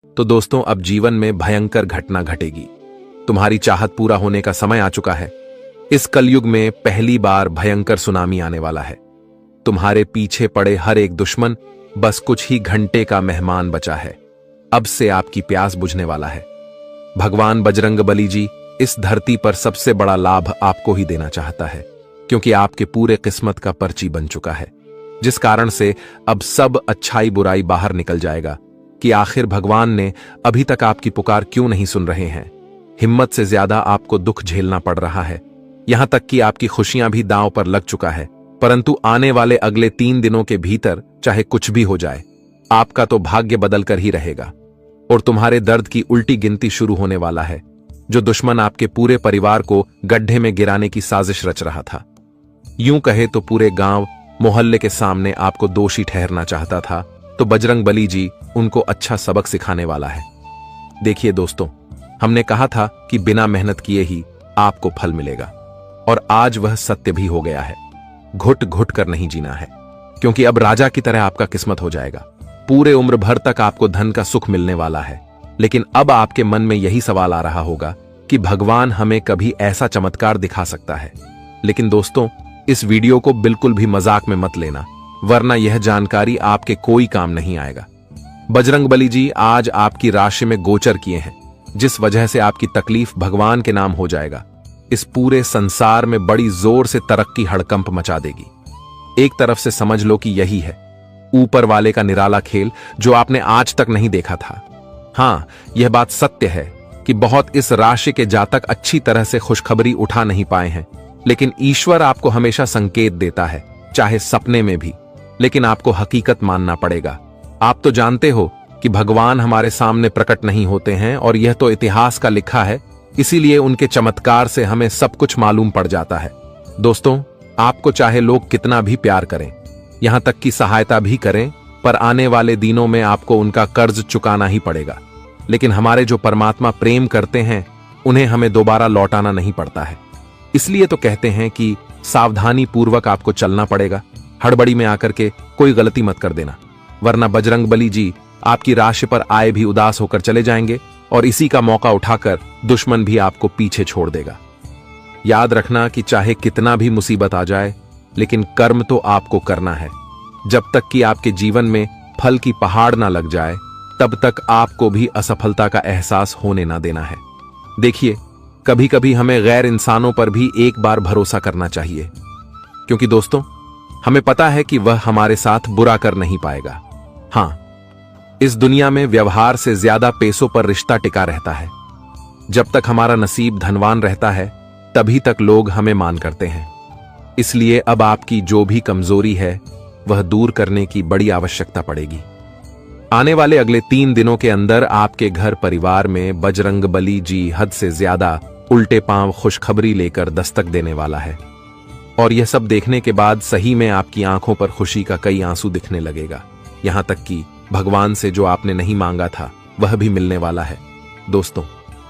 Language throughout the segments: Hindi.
तो दोस्तों, अब जीवन में भयंकर घटना घटेगी। तुम्हारी चाहत पूरा होने का समय आ चुका है। इस कलयुग में पहली बार भयंकर सुनामी आने वाला है। तुम्हारे पीछे पड़े हर एक दुश्मन बस कुछ ही घंटे का मेहमान बचा है। अब से आपकी प्यास बुझने वाला है। भगवान बजरंगबली जी इस धरती पर सबसे बड़ा लाभ आपको ही देना चाहता है, क्योंकि आपके पूरे किस्मत का पर्ची बन चुका है, जिस कारण से अब सब अच्छाई बुराई बाहर निकल जाएगा कि आखिर भगवान ने अभी तक आपकी पुकार क्यों नहीं सुन रहे हैं। हिम्मत से ज्यादा आपको दुख झेलना पड़ रहा है, यहां तक कि आपकी खुशियां भी दांव पर लग चुका है। परंतु आने वाले अगले 3 दिनों के भीतर चाहे कुछ भी हो जाए, आपका तो भाग्य बदल कर ही रहेगा और तुम्हारे दर्द की उल्टी गिनती शुरू होने वाला है। जो दुश्मन आपके पूरे परिवार को गड्ढे में गिराने की साजिश रच रहा था, यूं कहे तो पूरे गांव मोहल्ले के सामने आपको दोषी ठहरना चाहता था, तो बजरंगबली जी उनको अच्छा सबक सिखाने वाला है। देखिए दोस्तों, हमने कहा था कि बिना मेहनत किए ही आपको फल मिलेगा, और आज वह सत्य भी हो गया है। घुट घुट कर नहीं जीना है, क्योंकि अब राजा की तरह आपका किस्मत हो जाएगा। पूरे उम्र भर तक आपको धन का सुख मिलने वाला है। लेकिन अब आपके मन में यही सवाल आ रहा होगा कि भगवान हमें कभी ऐसा चमत्कार दिखा सकता है। लेकिन दोस्तों, इस वीडियो को बिल्कुल भी मजाक में मत लेना, वरना यह जानकारी आपके कोई काम नहीं आएगा। बजरंगबली जी आज आपकी राशि में गोचर किए हैं, जिस वजह से आपकी तकलीफ भगवान के नाम हो जाएगा। इस पूरे संसार में बड़ी जोर से तरक्की हड़कंप मचा देगी। एक तरफ से समझ लो कि यही है ऊपर वाले का निराला खेल, जो आपने आज तक नहीं देखा था। हां, यह बात सत्य है कि बहुत इस राशि के जातक अच्छी तरह से खुशखबरी उठा नहीं पाए हैं, लेकिन ईश्वर आपको हमेशा संकेत देता है, चाहे सपने में भी। लेकिन आपको हकीकत मानना पड़ेगा। आप तो जानते हो कि भगवान हमारे सामने प्रकट नहीं होते हैं, और यह तो इतिहास का लिखा है, इसीलिए उनके चमत्कार से हमें सब कुछ मालूम पड़ जाता है। दोस्तों, आपको चाहे लोग कितना भी प्यार करें, यहां तक कि सहायता भी करें, पर आने वाले दिनों में आपको उनका कर्ज चुकाना ही पड़ेगा। लेकिन हमारे जो परमात्मा प्रेम करते हैं, उन्हें हमें दोबारा लौटाना नहीं पड़ता है। इसलिए तो कहते हैं कि सावधानी पूर्वक आपको चलना पड़ेगा। हड़बड़ी में आकर के कोई गलती मत कर देना, वरना बजरंगबली जी आपकी राशि पर आए भी उदास होकर चले जाएंगे, और इसी का मौका उठाकर दुश्मन भी आपको पीछे छोड़ देगा। याद रखना कि चाहे कितना भी मुसीबत आ जाए, लेकिन कर्म तो आपको करना है। जब तक कि आपके जीवन में फल की पहाड़ ना लग जाए, तब तक आपको भी असफलता का एहसास होने ना देना है। देखिए, कभी कभी हमें गैर इंसानों पर भी एक बार भरोसा करना चाहिए, क्योंकि दोस्तों, हमें पता है कि वह हमारे साथ बुरा कर नहीं पाएगा। हां, इस दुनिया में व्यवहार से ज्यादा पैसों पर रिश्ता टिका रहता है। जब तक हमारा नसीब धनवान रहता है, तभी तक लोग हमें मान करते हैं। इसलिए अब आपकी जो भी कमजोरी है, वह दूर करने की बड़ी आवश्यकता पड़ेगी। आने वाले अगले 3 दिनों के अंदर आपके घर परिवार में बजरंगबली जी हद से ज्यादा उल्टे पांव खुशखबरी लेकर दस्तक देने वाला है, और यह सब देखने के बाद सही में आपकी आंखों पर खुशी का कई आंसू दिखने लगेगा। यहां तक कि भगवान से जो आपने नहीं मांगा था, वह भी मिलने वाला है। दोस्तों,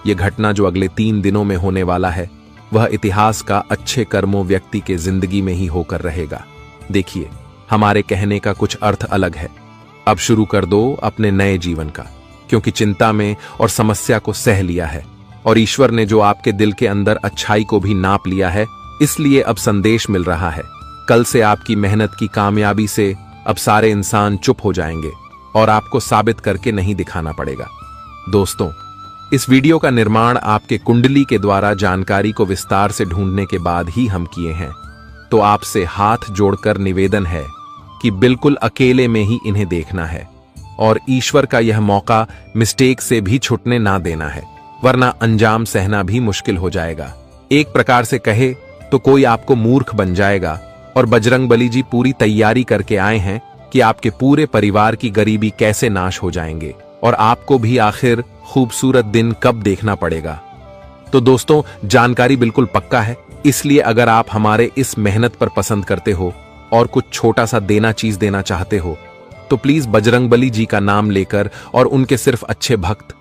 यह घटना जो अगले 3 दिनों में होने वाला है, वह इतिहास का अच्छे कर्मों व्यक्ति के जिंदगी में ही होकर रहेगा। देखिए, हमारे कहने का कुछ अर्थ अलग है। अब शुरू कर दो अपने नए जीवन का, क्योंकि चिंता में और समस्या को सह लिया है, और ईश्वर ने जो आपके दिल के अंदर अच्छाई को भी नाप लिया है, इसलिए अब संदेश मिल रहा है। कल से आपकी मेहनत की कामयाबी से अब सारे इंसान चुप हो जाएंगे, और आपको साबित करके नहीं दिखाना पड़ेगा। दोस्तों, इस वीडियो का निर्माण आपके कुंडली के द्वारा जानकारी को विस्तार से ढूंढने के बाद ही हम किए हैं, तो आपसे हाथ जोड़कर निवेदन है कि बिल्कुल अकेले में ही इन्हें देखना है, और ईश्वर का यह मौका मिस्टेक से भी छूटने ना देना है, वरना अंजाम सहना भी मुश्किल हो जाएगा। एक प्रकार से कहे तो कोई आपको मूर्ख बन जाएगा, और बजरंगबली जी पूरी तैयारी करके आए हैं कि आपके पूरे परिवार की गरीबी कैसे नाश हो जाएंगे, और आपको भी आखिर खूबसूरत दिन कब देखना पड़ेगा। तो दोस्तों, जानकारी बिल्कुल पक्का है, इसलिए अगर आप हमारे इस मेहनत पर पसंद करते हो और कुछ छोटा सा चीज देना चाहते हो, तो प्लीज बजरंगबली जी का नाम लेकर और उनके सिर्फ अच्छे भक्त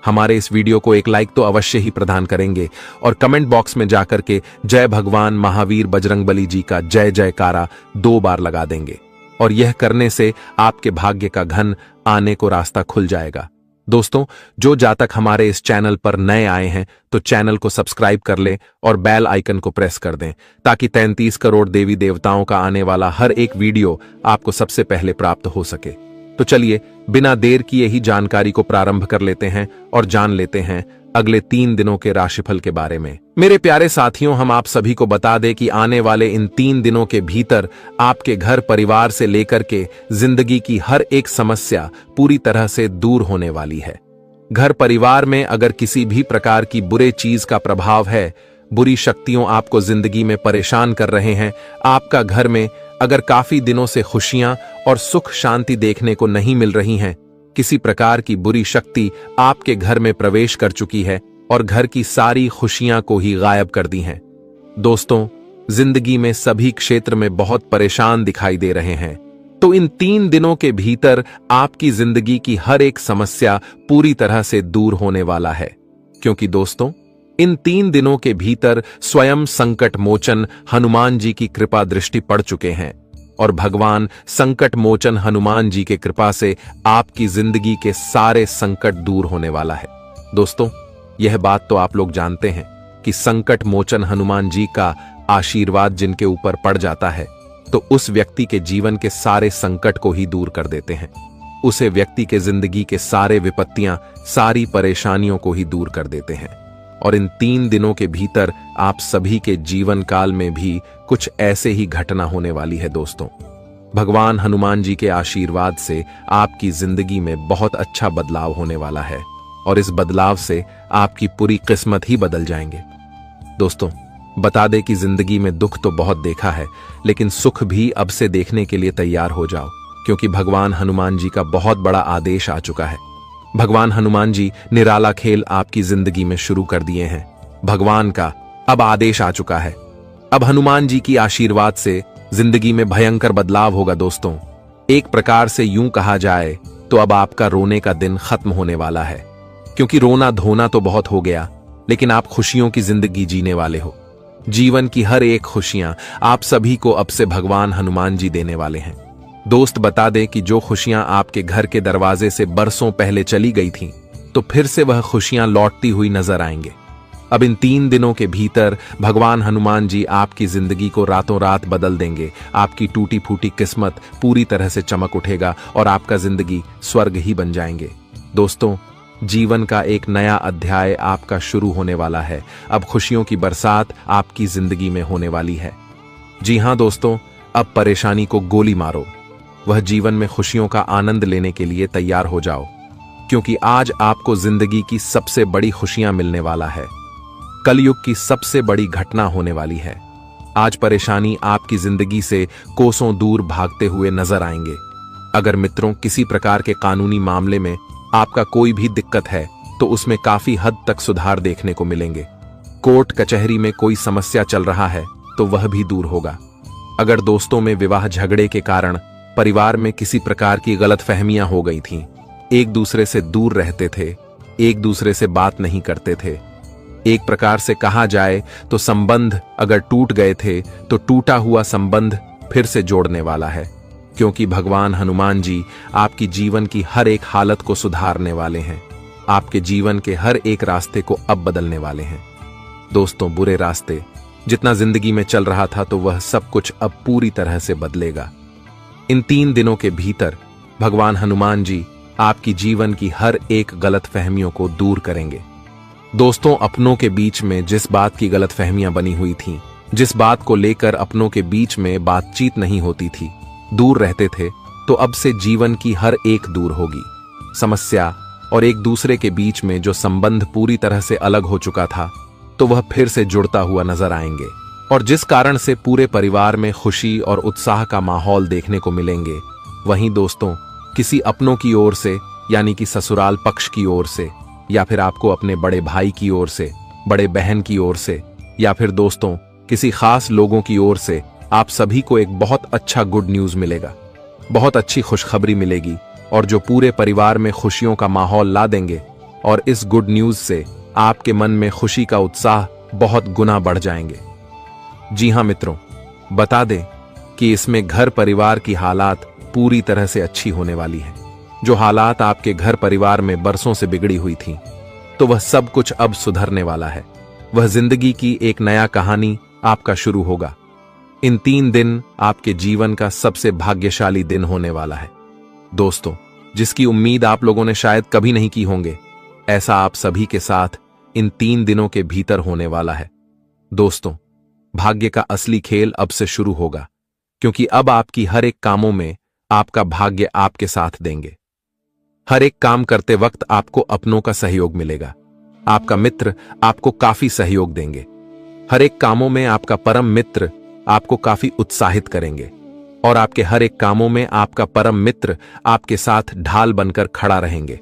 हमारे इस वीडियो को एक लाइक तो अवश्य ही प्रदान करेंगे, और कमेंट बॉक्स में जाकर के जय भगवान महावीर बजरंगबली जी का जय जयकारा 2 बार लगा देंगे, और यह करने से आपके भाग्य का घन आने को रास्ता खुल जाएगा। दोस्तों, जो जातक हमारे इस चैनल पर नए आए हैं तो चैनल को सब्सक्राइब कर लें और बेल आइकन को प्रेस कर दें ताकि 33 करोड़ देवी देवताओं का आने वाला हर एक वीडियो आपको सबसे पहले प्राप्त हो सके। तो चलिए बिना देर किए ही जानकारी को प्रारंभ कर लेते हैं और जान लेते हैं अगले 3 दिनों के राशिफल के बारे में। मेरे प्यारे साथियों, हम आप सभी को बता दें कि आने वाले इन 3 दिनों के भीतर आपके घर परिवार से लेकर के जिंदगी की हर एक समस्या पूरी तरह से दूर होने वाली है। घर परिवार में अगर किसी भी प्रकार की बुरे चीज का प्रभाव है, बुरी शक्तियों आपको जिंदगी में परेशान कर रहे हैं, आपका घर में अगर काफी दिनों से खुशियां और सुख शांति देखने को नहीं मिल रही हैं, किसी प्रकार की बुरी शक्ति आपके घर में प्रवेश कर चुकी है और घर की सारी खुशियां को ही गायब कर दी हैं। दोस्तों, जिंदगी में सभी क्षेत्र में बहुत परेशान दिखाई दे रहे हैं, तो इन 3 दिनों के भीतर आपकी जिंदगी की हर एक समस्या पूरी तरह से दूर होने वाला है। क्योंकि दोस्तों, इन 3 दिनों के भीतर स्वयं संकट मोचन हनुमान जी की कृपा दृष्टि पड़ चुके हैं और भगवान संकट मोचन हनुमान जी के कृपा से आपकी जिंदगी के सारे संकट दूर होने वाला है। दोस्तों, यह बात तो आप लोग जानते हैं कि संकट मोचन हनुमान जी का आशीर्वाद जिनके ऊपर पड़ जाता है तो उस व्यक्ति के जीवन के सारे संकट को ही दूर कर देते हैं। उसे व्यक्ति के जिंदगी के सारे विपत्तियां, सारी परेशानियों को ही दूर कर देते हैं। और इन 3 दिनों के भीतर आप सभी के जीवन काल में भी कुछ ऐसे ही घटना होने वाली है। दोस्तों, भगवान हनुमान जी के आशीर्वाद से आपकी जिंदगी में बहुत अच्छा बदलाव होने वाला है और इस बदलाव से आपकी पूरी किस्मत ही बदल जाएंगे। दोस्तों, बता दें कि जिंदगी में दुख तो बहुत देखा है, लेकिन सुख भी अब से देखने के लिए तैयार हो जाओ, क्योंकि भगवान हनुमान जी का बहुत बड़ा आदेश आ चुका है। भगवान हनुमान जी निराला खेल आपकी जिंदगी में शुरू कर दिए हैं। भगवान का अब आदेश आ चुका है। अब हनुमान जी की आशीर्वाद से जिंदगी में भयंकर बदलाव होगा। दोस्तों, एक प्रकार से यूं कहा जाए तो अब आपका रोने का दिन खत्म होने वाला है, क्योंकि रोना धोना तो बहुत हो गया, लेकिन आप खुशियों की जिंदगी जीने वाले हो। जीवन की हर एक खुशियां आप सभी को अब से भगवान हनुमान जी देने वाले हैं। दोस्त, बता दें कि जो खुशियां आपके घर के दरवाजे से बरसों पहले चली गई थीं, तो फिर से वह खुशियां लौटती हुई नजर आएंगे। अब इन 3 दिनों के भीतर भगवान हनुमान जी आपकी जिंदगी को रातों रात बदल देंगे। आपकी टूटी फूटी किस्मत पूरी तरह से चमक उठेगा और आपका जिंदगी स्वर्ग ही बन जाएंगे। दोस्तों, जीवन का एक नया अध्याय आपका शुरू होने वाला है। अब खुशियों की बरसात आपकी जिंदगी में होने वाली है। जी हां दोस्तों, अब परेशानी को गोली मारो, वह जीवन में खुशियों का आनंद लेने के लिए तैयार हो जाओ, क्योंकि आज आपको जिंदगी की सबसे बड़ी खुशियां मिलने वाला है। कलयुग की सबसे बड़ी घटना होने वाली है। आज परेशानी आपकी जिंदगी से कोसों दूर भागते हुए नजर आएंगे। अगर मित्रों, किसी प्रकार के कानूनी मामले में आपका कोई भी दिक्कत है तो उसमें काफी हद तक सुधार देखने को मिलेंगे। कोर्ट कचहरी में कोई समस्या चल रहा है तो वह भी दूर होगा। अगर दोस्तों में विवाह झगड़े के कारण परिवार में किसी प्रकार की गलतफहमियां हो गई थीं, एक दूसरे से दूर रहते थे, एक दूसरे से बात नहीं करते थे, एक प्रकार से कहा जाए तो संबंध अगर टूट गए थे तो टूटा हुआ संबंध फिर से जोड़ने वाला है, क्योंकि भगवान हनुमान जी आपकी जीवन की हर एक हालत को सुधारने वाले हैं। आपके जीवन के हर एक रास्ते को अब बदलने वाले हैं। दोस्तों, बुरे रास्ते जितना जिंदगी में चल रहा था तो वह सब कुछ अब पूरी तरह से बदलेगा। इन 3 दिनों के भीतर भगवान हनुमान जी आपकी जीवन की हर एक गलतफहमियों को दूर करेंगे। दोस्तों, अपनों के बीच में जिस बात की गलतफहमियां बनी हुई थीं, जिस बात को लेकर अपनों के बीच में बातचीत नहीं होती थी, दूर रहते थे, तो अब से जीवन की हर एक दूर होगी। समस्या और एक दूसरे के बीच में जो संबंध पूरी तरह से अलग हो चुका था तो वह फिर से जुड़ता हुआ नजर आएंगे, और जिस कारण से पूरे परिवार में खुशी और उत्साह का माहौल देखने को मिलेंगे। वहीं दोस्तों, किसी अपनों की ओर से यानी कि ससुराल पक्ष की ओर से, या फिर आपको अपने बड़े भाई की ओर से, बड़े बहन की ओर से, या फिर दोस्तों किसी खास लोगों की ओर से आप सभी को एक बहुत अच्छा गुड न्यूज मिलेगा, बहुत अच्छी खुशखबरी मिलेगी, और जो पूरे परिवार में खुशियों का माहौल ला देंगे। और इस गुड न्यूज से आपके मन में खुशी का उत्साह बहुत गुना बढ़ जाएंगे। जी हां मित्रों, बता दें कि इसमें घर परिवार की हालात पूरी तरह से अच्छी होने वाली है। जो हालात आपके घर परिवार में बरसों से बिगड़ी हुई थी, तो वह सब कुछ अब सुधरने वाला है। वह जिंदगी की एक नया कहानी आपका शुरू होगा। इन 3 दिन आपके जीवन का सबसे भाग्यशाली दिन होने वाला है दोस्तों, जिसकी उम्मीद आप लोगों ने शायद कभी नहीं की होंगे, ऐसा आप सभी के साथ इन 3 दिनों के भीतर होने वाला है। दोस्तों, भाग्य का असली खेल अब से शुरू होगा, क्योंकि अब आपकी हर एक कामों में आपका भाग्य आपके साथ देंगे। हर एक काम करते वक्त आपको अपनों का सहयोग मिलेगा। आपका मित्र आपको काफी सहयोग देंगे। हर एक कामों में आपका परम मित्र आपको काफी उत्साहित करेंगे और आपके हर एक कामों में आपका परम मित्र आपके साथ ढाल बनकर खड़ा रहेंगे,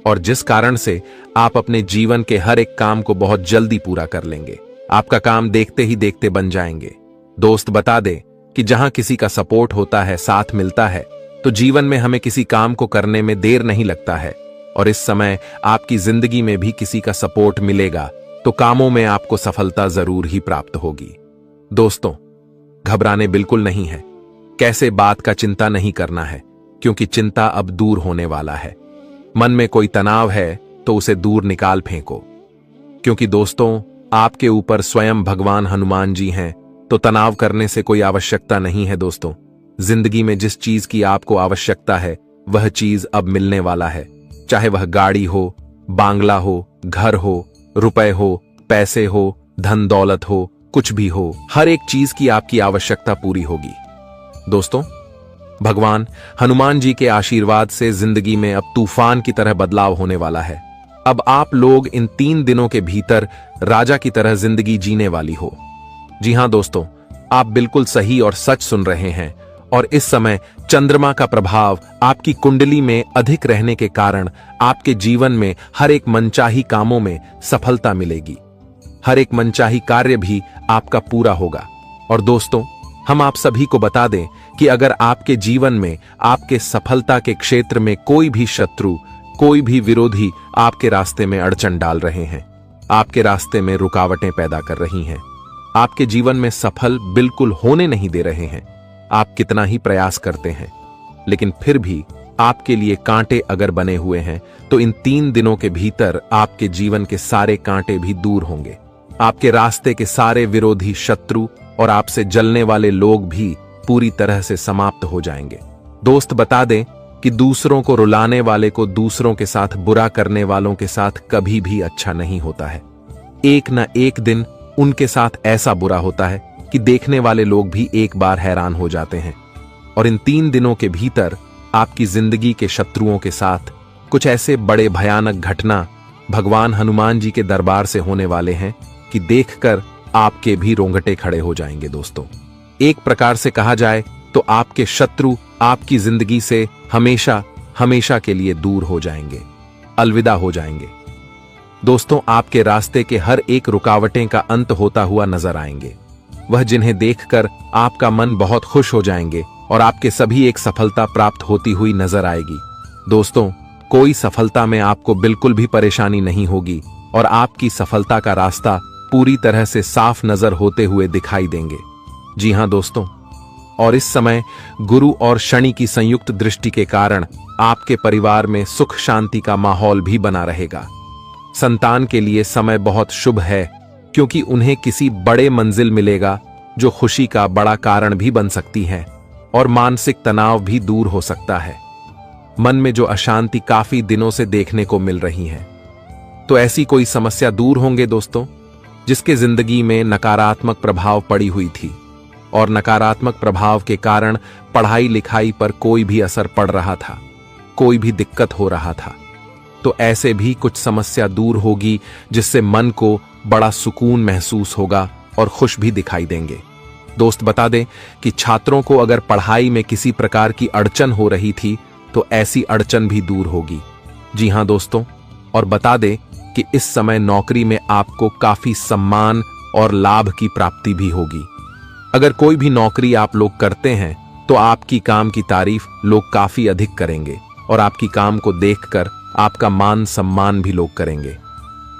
और जिस कारण से आप अपने जीवन के हर एक काम को बहुत जल्दी पूरा कर लेंगे। आपका काम देखते ही देखते बन जाएंगे। दोस्त, बता दे कि जहां किसी का सपोर्ट होता है, साथ मिलता है, तो जीवन में हमें किसी काम को करने में देर नहीं लगता है। और इस समय आपकी जिंदगी में भी किसी का सपोर्ट मिलेगा तो कामों में आपको सफलता जरूर ही प्राप्त होगी। दोस्तों, घबराने बिल्कुल नहीं है। कैसे बात का चिंता नहीं करना है, क्योंकि चिंता अब दूर होने वाला है। मन में कोई तनाव है तो उसे दूर निकाल फेंको, क्योंकि दोस्तों, आपके ऊपर स्वयं भगवान हनुमान जी हैं, तो तनाव करने से कोई आवश्यकता नहीं है। दोस्तों, जिंदगी में जिस चीज की आपको आवश्यकता है वह चीज अब मिलने वाला है। चाहे वह गाड़ी हो, बांग्ला हो, घर हो, रुपए हो, पैसे हो, धन दौलत हो, कुछ भी हो, हर एक चीज की आपकी आवश्यकता पूरी होगी। दोस्तों, भगवान हनुमान जी के आशीर्वाद से जिंदगी में अब तूफान की तरह बदलाव होने वाला है। अब आप लोग इन 3 दिनों के भीतर राजा की तरह जिंदगी जीने वाली हो। जी हां दोस्तों, आप बिल्कुल सही और सच सुन रहे हैं। और इस समय चंद्रमा का प्रभाव आपकी कुंडली में अधिक रहने के कारण आपके जीवन में हर एक मनचाही कामों में सफलता मिलेगी। हर एक मनचाही कार्य भी आपका पूरा होगा। और दोस्तों, हम आप सभी को बता दें कि अगर आपके जीवन में आपके सफलता के क्षेत्र में कोई भी शत्रु, कोई भी विरोधी आपके रास्ते में अड़चन डाल रहे हैं, आपके रास्ते में रुकावटें पैदा कर रही हैं, आपके जीवन में सफल बिल्कुल होने नहीं दे रहे हैं, आप कितना ही प्रयास करते हैं, लेकिन फिर भी आपके लिए कांटे अगर बने हुए हैं, तो इन 3 दिनों के भीतर आपके जीवन के सारे कांटे भी दूर होंगे। आपके रास्ते के सारे विरोधी, शत्रु और आपसे जलने वाले लोग भी पूरी तरह से समाप्त हो जाएंगे। दोस्त, बता दें कि दूसरों को रुलाने वाले को दूसरों के साथ बुरा करने वालों के साथ कभी भी अच्छा नहीं होता है। एक न एक दिन उनके साथ ऐसा बुरा होता है कि देखने वाले लोग भी एक बार हैरान हो जाते हैं। और इन 3 दिनों के भीतर आपकी जिंदगी के शत्रुओं के साथ कुछ ऐसे बड़े भयानक घटना भगवान हनुमान जी के दरबार से होने वाले हैं कि देखकर आपके भी रोंगटे खड़े हो जाएंगे। दोस्तों, एक प्रकार से कहा जाए तो आपके शत्रु आपकी जिंदगी से हमेशा हमेशा के लिए दूर हो जाएंगे, अलविदा हो जाएंगे। दोस्तों, आपके रास्ते के हर एक रुकावटें का अंत होता हुआ नजर आएंगे। वह जिन्हें देखकर आपका मन बहुत खुश हो जाएंगे और आपके सभी एक सफलता प्राप्त होती हुई नजर आएगी। दोस्तों, कोई सफलता में आपको बिल्कुल भी परेशानी नहीं होगी और आपकी सफलता का रास्ता पूरी तरह से साफ नजर होते हुए दिखाई देंगे। जी हां दोस्तों, और इस समय गुरु और शनि की संयुक्त दृष्टि के कारण आपके परिवार में सुख शांति का माहौल भी बना रहेगा। संतान के लिए समय बहुत शुभ है, क्योंकि उन्हें किसी बड़े मंजिल मिलेगा जो खुशी का बड़ा कारण भी बन सकती है और मानसिक तनाव भी दूर हो सकता है। मन में जो अशांति काफी दिनों से देखने को मिल रही है, तो ऐसी कोई समस्या दूर होंगे दोस्तों, जिसके जिंदगी में नकारात्मक प्रभाव पड़ी हुई थी और नकारात्मक प्रभाव के कारण पढ़ाई लिखाई पर कोई भी असर पड़ रहा था, कोई भी दिक्कत हो रहा था, तो ऐसे भी कुछ समस्या दूर होगी, जिससे मन को बड़ा सुकून महसूस होगा और खुश भी दिखाई देंगे। दोस्त, बता दें कि छात्रों को अगर पढ़ाई में किसी प्रकार की अड़चन हो रही थी, तो ऐसी अड़चन भी दूर होगी। जी हां दोस्तों, और बता दें कि इस समय नौकरी में आपको काफी सम्मान और लाभ की प्राप्ति भी होगी। अगर कोई भी नौकरी आप लोग करते हैं, तो आपकी काम की तारीफ लोग काफी अधिक करेंगे और आपकी काम को देखकर आपका मान सम्मान भी लोग करेंगे।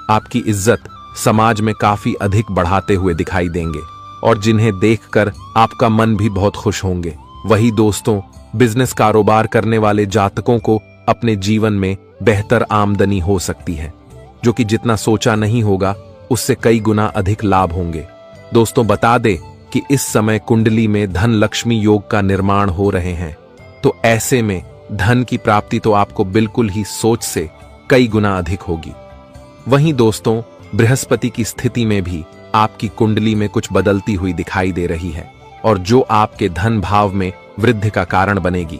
आपकी इज्जत समाज में काफी अधिक बढ़ाते हुए दिखाई देंगे और जिन्हें देखकर आपका मन भी बहुत खुश होंगे। वही दोस्तों, बिजनेस कारोबार करने वाले जातकों को अपने जीवन में बेहतर आमदनी हो सकती है, जो कि जितना सोचा नहीं होगा उससे कई गुना अधिक लाभ होंगे। दोस्तों, बता दे कि इस समय कुंडली में धन लक्ष्मी योग का निर्माण हो रहे हैं, तो ऐसे में धन की प्राप्ति तो आपको बिल्कुल ही सोच से कई गुना अधिक होगी। वहीं दोस्तों, बृहस्पति की स्थिति में भी आपकी कुंडली में कुछ बदलती हुई दिखाई दे रही है, और जो आपके धन भाव में वृद्धि का कारण बनेगी।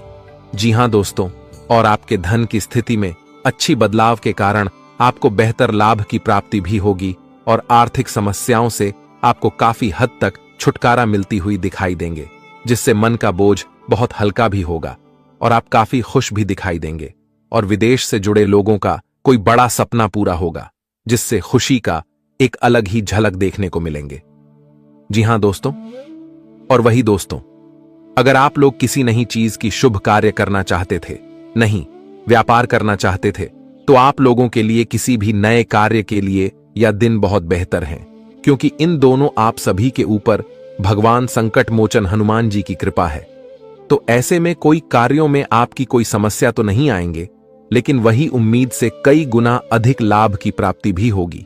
जी हां दोस्तों, और आपके धन की स्थिति में अच्छी बदलाव के कारण आपको बेहतर लाभ की प्राप्ति भी होगी, और आर्थिक समस्याओं से आपको काफी हद तक छुटकारा मिलती हुई दिखाई देंगे, जिससे मन का बोझ बहुत हल्का भी होगा और आप काफी खुश भी दिखाई देंगे। और विदेश से जुड़े लोगों का कोई बड़ा सपना पूरा होगा, जिससे खुशी का एक अलग ही झलक देखने को मिलेंगे। जी हां दोस्तों, और वही दोस्तों, अगर आप लोग किसी नई चीज की शुभ कार्य करना चाहते थे, नहीं व्यापार करना चाहते थे, तो आप लोगों के लिए किसी भी नए कार्य के लिए यह दिन बहुत बेहतर है, क्योंकि इन दोनों आप सभी के ऊपर भगवान संकट मोचन हनुमान जी की कृपा है। तो ऐसे में कोई कार्यों में आपकी कोई समस्या तो नहीं आएंगे, लेकिन वही उम्मीद से कई गुना अधिक लाभ की प्राप्ति भी होगी।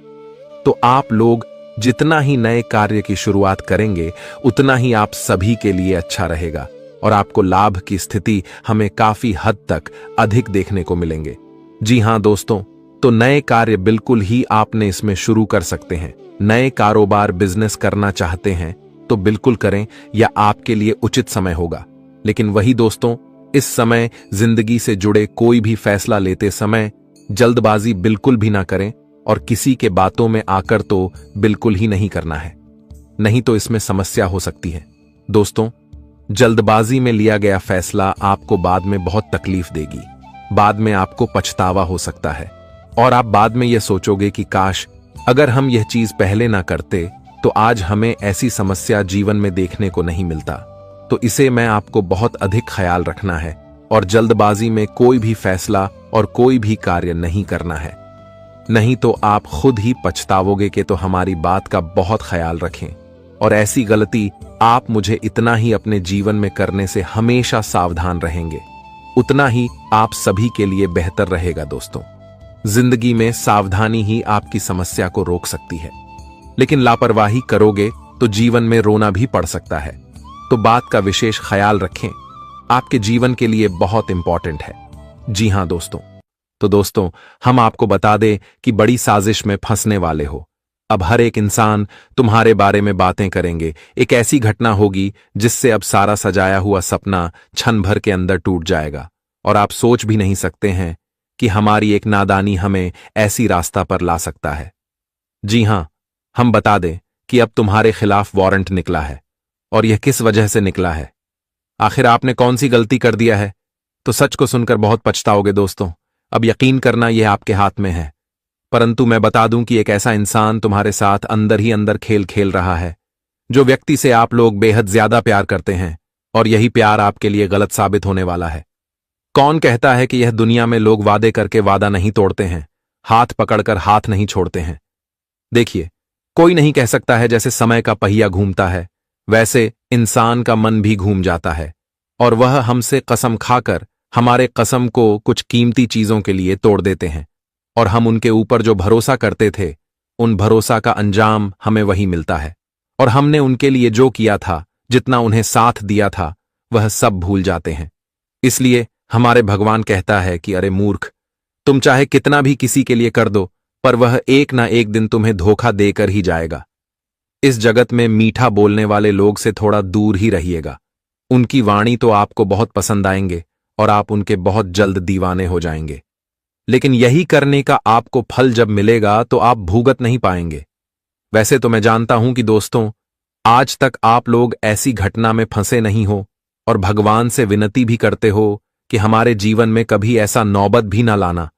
तो आप लोग जितना ही नए कार्य की शुरुआत करेंगे, उतना ही आप सभी के लिए अच्छा रहेगा, और आपको लाभ की स्थिति हमें काफी हद तक अधिक देखने को मिलेंगे। जी हां दोस्तों, तो नए कार्य बिल्कुल ही आपने इसमें शुरू कर सकते हैं। नए कारोबार बिजनेस करना चाहते हैं तो बिल्कुल करें, यह आपके लिए उचित समय होगा। लेकिन वही दोस्तों, इस समय जिंदगी से जुड़े कोई भी फैसला लेते समय जल्दबाजी बिल्कुल भी ना करें, और किसी के बातों में आकर तो बिल्कुल ही नहीं करना है, नहीं तो इसमें समस्या हो सकती है। दोस्तों, जल्दबाजी में लिया गया फैसला आपको बाद में बहुत तकलीफ देगी, बाद में आपको पछतावा हो सकता है, और आप बाद में यह सोचोगे कि काश अगर हम यह चीज पहले ना करते तो आज हमें ऐसी समस्या जीवन में देखने को नहीं मिलता। तो इसे मैं आपको बहुत अधिक ख्याल रखना है, और जल्दबाजी में कोई भी फैसला और कोई भी कार्य नहीं करना है, नहीं तो आप खुद ही पछतावोगे। कि तो हमारी बात का बहुत ख्याल रखें, और ऐसी गलती आप मुझे इतना ही अपने जीवन में करने से हमेशा सावधान रहेंगे, उतना ही आप सभी के लिए बेहतर रहेगा। दोस्तों, जिंदगी में सावधानी ही आपकी समस्या को रोक सकती है, लेकिन लापरवाही करोगे तो जीवन में रोना भी पड़ सकता है। तो बात का विशेष ख्याल रखें, आपके जीवन के लिए बहुत इंपॉर्टेंट है। जी हां दोस्तों, तो दोस्तों, हम आपको बता दें कि बड़ी साजिश में फंसने वाले हो। अब हर एक इंसान तुम्हारे बारे में बातें करेंगे। एक ऐसी घटना होगी जिससे अब सारा सजाया हुआ सपना क्षण भर के अंदर टूट जाएगा, और आप सोच भी नहीं सकते हैं कि हमारी एक नादानी हमें ऐसी रास्ता पर ला सकता है। जी हां, हम बता दें कि अब तुम्हारे खिलाफ वारंट निकला है, और यह किस वजह से निकला है, आखिर आपने कौन सी गलती कर दिया है। तो सच को सुनकर बहुत पछताओगे दोस्तों। अब यकीन करना यह आपके हाथ में है, परंतु मैं बता दूं कि एक ऐसा इंसान तुम्हारे साथ अंदर ही अंदर खेल खेल रहा है, जो व्यक्ति से आप लोग बेहद ज्यादा प्यार करते हैं, और यही प्यार आपके लिए गलत साबित होने वाला है। कौन कहता है कि यह दुनिया में लोग वादे करके वादा नहीं तोड़ते हैं, हाथ पकड़कर हाथ नहीं छोड़ते हैं। देखिए, कोई नहीं कह सकता है जैसे समय का पहिया घूमता है, वैसे इंसान का मन भी घूम जाता है, और वह हमसे कसम खाकर हमारे कसम को कुछ कीमती चीजों के लिए तोड़ देते हैं, और हम उनके ऊपर जो भरोसा करते थे, उन भरोसा का अंजाम हमें वही मिलता है, और हमने उनके लिए जो किया था, जितना उन्हें साथ दिया था, वह सब भूल जाते हैं। इसलिए हमारे भगवान कहता है कि अरे मूर्ख, तुम चाहे कितना भी किसी के लिए कर दो, पर वह एक ना एक दिन तुम्हें धोखा देकर ही जाएगा। इस जगत में मीठा बोलने वाले लोग से थोड़ा दूर ही रहिएगा। उनकी वाणी तो आपको बहुत पसंद आएंगे, और आप उनके बहुत जल्द दीवाने हो जाएंगे, लेकिन यही करने का आपको फल जब मिलेगा तो आप भुगत नहीं पाएंगे। वैसे तो मैं जानता हूं कि दोस्तों, आज तक आप लोग ऐसी घटना में फंसे नहीं हो, और भगवान से विनती भी करते हो कि हमारे जीवन में कभी ऐसा नौबत भी ना लाना,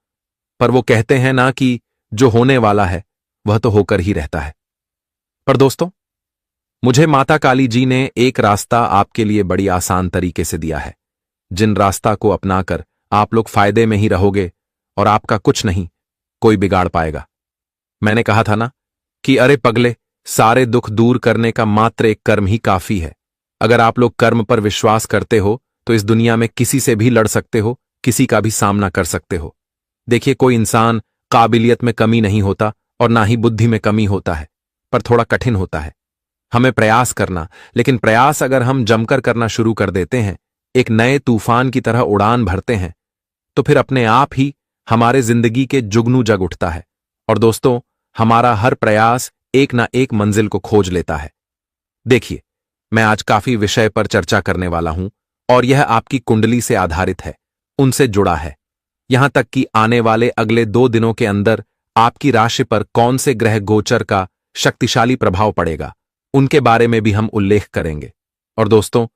पर वो कहते हैं ना कि जो होने वाला है वह तो होकर ही रहता है। पर दोस्तों, मुझे माता काली जी ने एक रास्ता आपके लिए बड़ी आसान तरीके से दिया है, जिन रास्ता को अपनाकर आप लोग फायदे में ही रहोगे, और आपका कुछ नहीं कोई बिगाड़ पाएगा। मैंने कहा था ना कि अरे पगले, सारे दुख दूर करने का मात्र एक कर्म ही काफी है। अगर आप लोग कर्म पर विश्वास करते हो तो इस दुनिया में किसी से भी लड़ सकते हो, किसी का भी सामना कर सकते हो। देखिए, कोई इंसान काबिलियत में कमी नहीं होता और ना ही बुद्धि में कमी होता है, पर थोड़ा कठिन होता है। हमें प्रयास करना, लेकिन प्रयास अगर हम जमकर करना शुरू कर देते हैं, एक नए तूफान की तरह उड़ान भरते हैं, तो फिर अपने आप ही हमारे जिंदगी के जुगनू जग उठता है। और दोस्तों, हमारा हर प्रयास एक ना एक मंजिल को खोज लेता है। देखिए, मैं आज काफी विषय पर चर्चा करने वाला हूं और यह आपकी कुंडली से आधारित है, उनसे जुड़ा है। यहां तक कि आने वाले अगले 2 दिनों के अंदर आपकी राशि पर कौन से ग्रह गोचर का शक्तिशाली प्रभाव पड़ेगा, उनके बारे में भी हम उल्लेख करेंगे। और दोस्तों,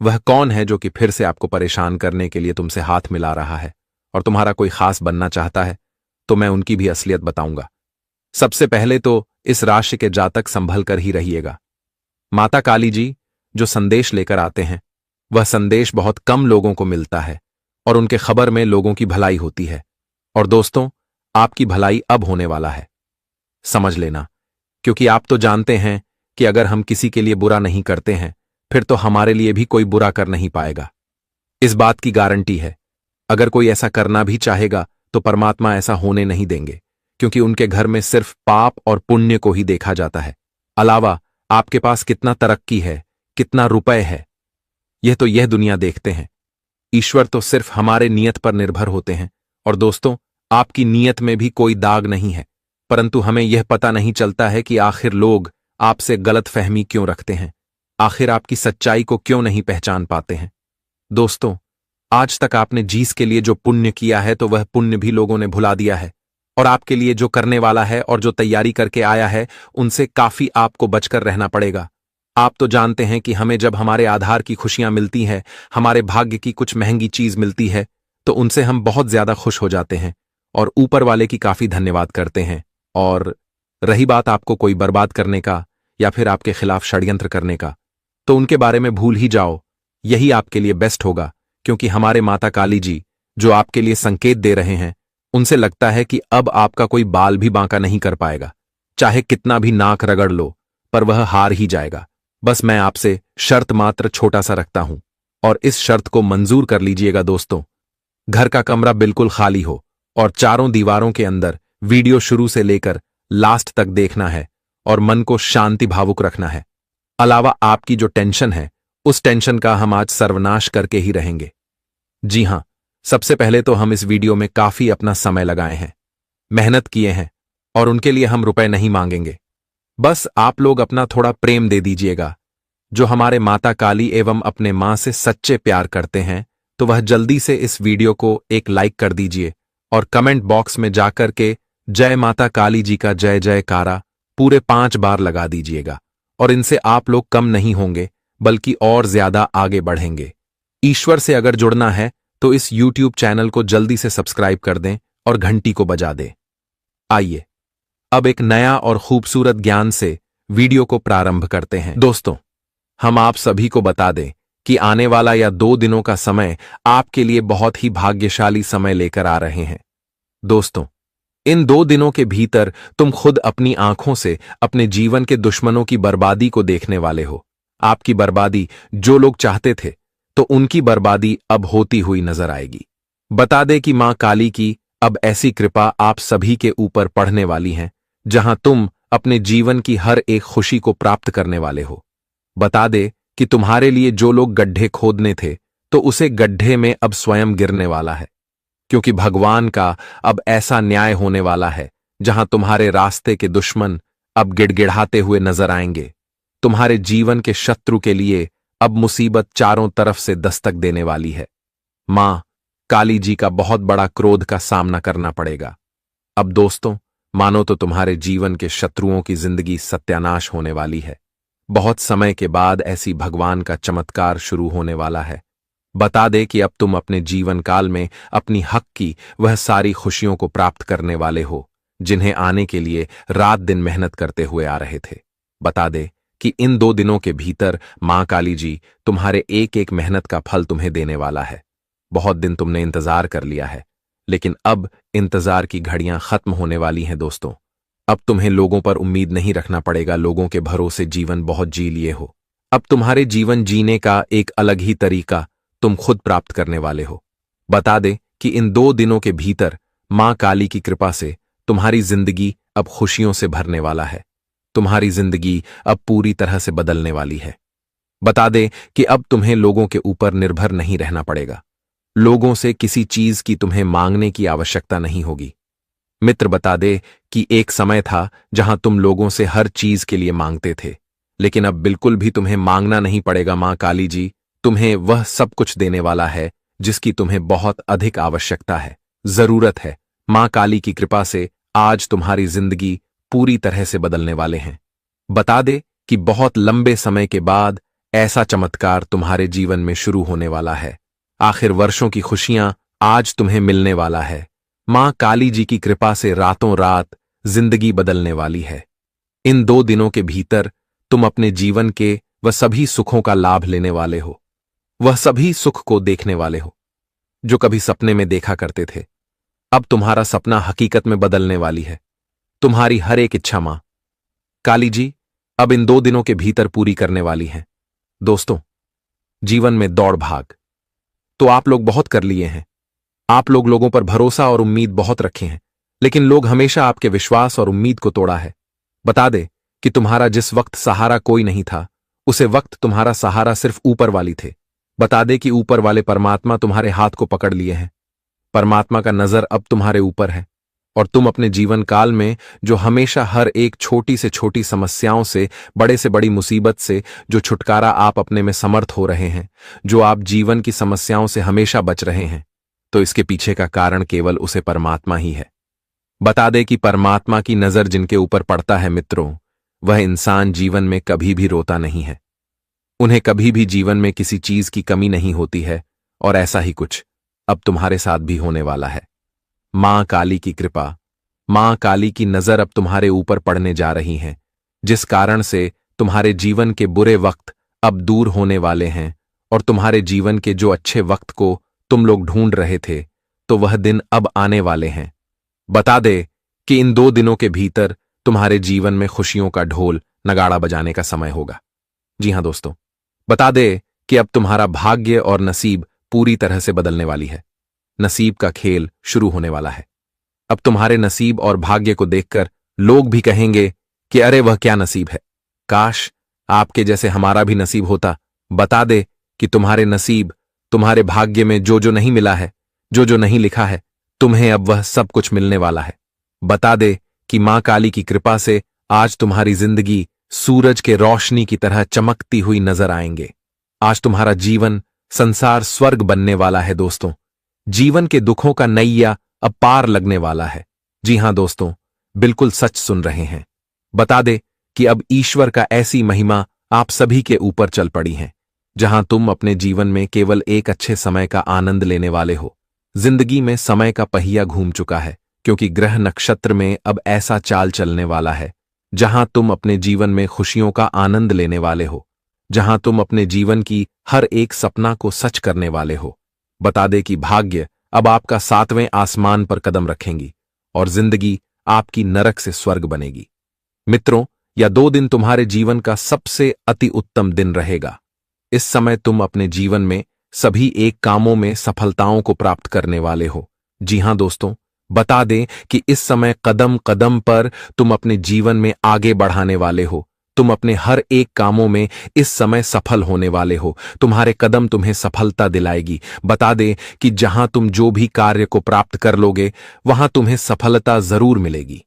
वह कौन है जो कि फिर से आपको परेशान करने के लिए तुमसे हाथ मिला रहा है और तुम्हारा कोई खास बनना चाहता है, तो मैं उनकी भी असलियत बताऊंगा। सबसे पहले तो इस राशि के जातक संभल कर ही रहिएगा। माता काली जी जो संदेश लेकर आते हैं, वह संदेश बहुत कम लोगों को मिलता है और उनके खबर में लोगों की भलाई होती है। और दोस्तों, आपकी भलाई अब होने वाला है, समझ लेना, क्योंकि आप तो जानते हैं कि अगर हम किसी के लिए बुरा नहीं करते हैं, फिर तो हमारे लिए भी कोई बुरा कर नहीं पाएगा। इस बात की गारंटी है। अगर कोई ऐसा करना भी चाहेगा तो परमात्मा ऐसा होने नहीं देंगे, क्योंकि उनके घर में सिर्फ पाप और पुण्य को ही देखा जाता है। अलावा आपके पास कितना तरक्की है, कितना रुपए है, यह दुनिया देखते हैं। ईश्वर तो सिर्फ हमारे नियत पर निर्भर होते हैं। और दोस्तों, आपकी नियत में भी कोई दाग नहीं है, परंतु हमें यह पता नहीं चलता है कि आखिर लोग आपसे गलत फहमी क्यों रखते हैं, आखिर आपकी सच्चाई को क्यों नहीं पहचान पाते हैं। दोस्तों, आज तक आपने जीस के लिए जो पुण्य किया है, तो वह पुण्य भी लोगों ने भुला दिया है। और आपके लिए जो करने वाला है और जो तैयारी करके आया है, उनसे काफी आपको बचकर रहना पड़ेगा। आप तो जानते हैं कि हमें जब हमारे आधार की खुशियां मिलती हैं, हमारे भाग्य की कुछ महंगी चीज मिलती है, तो उनसे हम बहुत ज्यादा खुश हो जाते हैं और ऊपर वाले की काफी धन्यवाद करते हैं। और रही बात आपको कोई बर्बाद करने का या फिर आपके खिलाफ षड्यंत्र करने का, तो उनके बारे में भूल ही जाओ। यही आपके लिए बेस्ट होगा, क्योंकि हमारे माता काली जी जो आपके लिए संकेत दे रहे हैं, उनसे लगता है कि अब आपका कोई बाल भी बांका नहीं कर पाएगा। चाहे कितना भी नाक रगड़ लो, पर वह हार ही जाएगा। बस मैं आपसे शर्त मात्र छोटा सा रखता हूं, और इस शर्त को मंजूर कर लीजिएगा। दोस्तों, घर का कमरा बिल्कुल खाली हो और चारों दीवारों के अंदर वीडियो शुरू से लेकर लास्ट तक देखना है और मन को शांति भावुक रखना है। अलावा आपकी जो टेंशन है, उस टेंशन का हम आज सर्वनाश करके ही रहेंगे। जी हां, सबसे पहले तो हम इस वीडियो में काफी अपना समय लगाए हैं, मेहनत किए हैं, और उनके लिए हम रुपए नहीं मांगेंगे। बस आप लोग अपना थोड़ा प्रेम दे दीजिएगा। जो हमारे माता काली एवं अपने मां से सच्चे प्यार करते हैं, तो वह जल्दी से इस वीडियो को एक लाइक कर दीजिए और कमेंट बॉक्स में जाकर के जय माता काली जी का जय जयकारा पूरे 5 बार लगा दीजिएगा। और इनसे आप लोग कम नहीं होंगे, बल्कि और ज्यादा आगे बढ़ेंगे। ईश्वर से अगर जुड़ना है तो इस YouTube चैनल को जल्दी से सब्सक्राइब कर दें और घंटी को बजा दें। आइए अब एक नया और खूबसूरत ज्ञान से वीडियो को प्रारंभ करते हैं। दोस्तों, हम आप सभी को बता दें कि आने वाला यह 2 दिनों का समय आपके लिए बहुत ही भाग्यशाली समय लेकर आ रहे हैं। दोस्तों, इन 2 दिनों के भीतर तुम खुद अपनी आंखों से अपने जीवन के दुश्मनों की बर्बादी को देखने वाले हो। आपकी बर्बादी जो लोग चाहते थे, तो उनकी बर्बादी अब होती हुई नजर आएगी। बता दे कि मां काली की अब ऐसी कृपा आप सभी के ऊपर पड़ने वाली है, जहां तुम अपने जीवन की हर एक खुशी को प्राप्त करने वाले हो। बता दे कि तुम्हारे लिए जो लोग गड्ढे खोदने थे, तो उसे गड्ढे में अब स्वयं गिरने वाला है, क्योंकि भगवान का अब ऐसा न्याय होने वाला है, जहां तुम्हारे रास्ते के दुश्मन अब गिड़गिड़ाते हुए नजर आएंगे। तुम्हारे जीवन के शत्रु के लिए अब मुसीबत चारों तरफ से दस्तक देने वाली है। मां काली जी का बहुत बड़ा क्रोध का सामना करना पड़ेगा। अब दोस्तों, मानो तो तुम्हारे जीवन के शत्रुओं की जिंदगी सत्यानाश होने वाली है। बहुत समय के बाद ऐसी भगवान का चमत्कार शुरू होने वाला है। बता दे कि अब तुम अपने जीवन काल में अपनी हक की वह सारी खुशियों को प्राप्त करने वाले हो, जिन्हें आने के लिए रात दिन मेहनत करते हुए आ रहे थे। बता दे कि इन 2 दिनों के भीतर मां काली जी तुम्हारे एक एक मेहनत का फल तुम्हें देने वाला है। बहुत दिन तुमने इंतजार कर लिया है, लेकिन अब इंतजार की घड़ियां खत्म होने वाली हैं। दोस्तों, अब तुम्हें लोगों पर उम्मीद नहीं रखना पड़ेगा। लोगों के भरोसे जीवन बहुत जी लिए हो। अब तुम्हारे जीवन जीने का एक अलग ही तरीका तुम खुद प्राप्त करने वाले हो। बता दे कि इन 2 दिनों के भीतर मां काली की कृपा से तुम्हारी जिंदगी अब खुशियों से भरने वाला है। तुम्हारी जिंदगी अब पूरी तरह से बदलने वाली है। बता दे कि अब तुम्हें लोगों के ऊपर निर्भर नहीं रहना पड़ेगा। लोगों से किसी चीज की तुम्हें मांगने की आवश्यकता नहीं होगी। मित्र, बता दे कि एक समय था जहां तुम लोगों से हर चीज के लिए मांगते थे, लेकिन अब बिल्कुल भी तुम्हें मांगना नहीं पड़ेगा। मां काली जी तुम्हें वह सब कुछ देने वाला है जिसकी तुम्हें बहुत अधिक आवश्यकता है, जरूरत है। मां काली की कृपा से आज तुम्हारी जिंदगी पूरी तरह से बदलने वाले हैं। बता दे कि बहुत लंबे समय के बाद ऐसा चमत्कार तुम्हारे जीवन में शुरू होने वाला है। आखिर वर्षों की खुशियां आज तुम्हें मिलने वाला है। मां काली जी की कृपा से रातों रात जिंदगी बदलने वाली है। इन 2 दिनों के भीतर तुम अपने जीवन के वह सभी सुखों का लाभ लेने वाले हो। वह सभी सुख को देखने वाले हो जो कभी सपने में देखा करते थे। अब तुम्हारा सपना हकीकत में बदलने वाली है। तुम्हारी हर एक इच्छा मां काली जी अब इन 2 दिनों के भीतर पूरी करने वाली है। दोस्तों, जीवन में दौड़ भाग तो आप लोग बहुत कर लिए हैं। आप लोग लोगों पर भरोसा और उम्मीद बहुत रखे हैं, लेकिन लोग हमेशा आपके विश्वास और उम्मीद को तोड़ा है। बता दे कि तुम्हारा जिस वक्त सहारा कोई नहीं था, उसे वक्त तुम्हारा सहारा सिर्फ ऊपर वाली थे। बता दे कि ऊपर वाले परमात्मा तुम्हारे हाथ को पकड़ लिए हैं। परमात्मा का नजर अब तुम्हारे ऊपर है और तुम अपने जीवन काल में जो हमेशा हर एक छोटी से छोटी समस्याओं से, बड़े से बड़ी मुसीबत से जो छुटकारा आप अपने में समर्थ हो रहे हैं, जो आप जीवन की समस्याओं से हमेशा बच रहे हैं, तो इसके पीछे का कारण केवल उसे परमात्मा ही है। बता दे कि परमात्मा की नजर जिनके ऊपर पड़ता है मित्रों, वह इंसान जीवन में कभी भी रोता नहीं है। उन्हें कभी भी जीवन में किसी चीज की कमी नहीं होती है और ऐसा ही कुछ अब तुम्हारे साथ भी होने वाला है। मां काली की कृपा, मां काली की नजर अब तुम्हारे ऊपर पड़ने जा रही है, जिस कारण से तुम्हारे जीवन के बुरे वक्त अब दूर होने वाले हैं और तुम्हारे जीवन के जो अच्छे वक्त को तुम लोग ढूंढ रहे थे, तो वह दिन अब आने वाले हैं। बता दे कि इन 2 दिनों के भीतर तुम्हारे जीवन में खुशियों का ढोल नगाड़ा बजाने का समय होगा। जी हां दोस्तों, बता दे कि अब तुम्हारा भाग्य और नसीब पूरी तरह से बदलने वाली है। नसीब का खेल शुरू होने वाला है। अब तुम्हारे नसीब और भाग्य को देखकर लोग भी कहेंगे कि अरे वह क्या नसीब है, काश आपके जैसे हमारा भी नसीब होता। बता दे कि तुम्हारे नसीब, तुम्हारे भाग्य में जो जो नहीं मिला है, जो जो नहीं लिखा है, तुम्हें अब वह सब कुछ मिलने वाला है। बता दे कि मां काली की कृपा से आज तुम्हारी जिंदगी सूरज के रोशनी की तरह चमकती हुई नजर आएंगे। आज तुम्हारा जीवन संसार स्वर्ग बनने वाला है। दोस्तों, जीवन के दुखों का नैया अब पार लगने वाला है। जी हां दोस्तों, बिल्कुल सच सुन रहे हैं। बता दे कि अब ईश्वर का ऐसी महिमा आप सभी के ऊपर चल पड़ी है, जहां तुम अपने जीवन में केवल एक अच्छे समय का आनंद लेने वाले हो। जिंदगी में समय का पहिया घूम चुका है, क्योंकि ग्रह नक्षत्र में अब ऐसा चाल चलने वाला है जहां तुम अपने जीवन में खुशियों का आनंद लेने वाले हो, जहां तुम अपने जीवन की हर एक सपना को सच करने वाले हो। बता दे कि भाग्य अब आपका 7वें आसमान पर कदम रखेंगी और जिंदगी आपकी नरक से स्वर्ग बनेगी। मित्रों, यह 2 दिन तुम्हारे जीवन का सबसे अति उत्तम दिन रहेगा। इस समय तुम अपने जीवन में सभी एक कामों में सफलताओं को प्राप्त करने वाले हो। जी हां दोस्तों, बता दें कि इस समय कदम कदम पर तुम अपने जीवन में आगे बढ़ाने वाले हो। तुम अपने हर एक कामों में इस समय सफल होने वाले हो। तुम्हारे कदम तुम्हें सफलता दिलाएगी। बता दे कि जहां तुम जो भी कार्य को प्राप्त कर लोगे, वहां तुम्हें सफलता जरूर मिलेगी।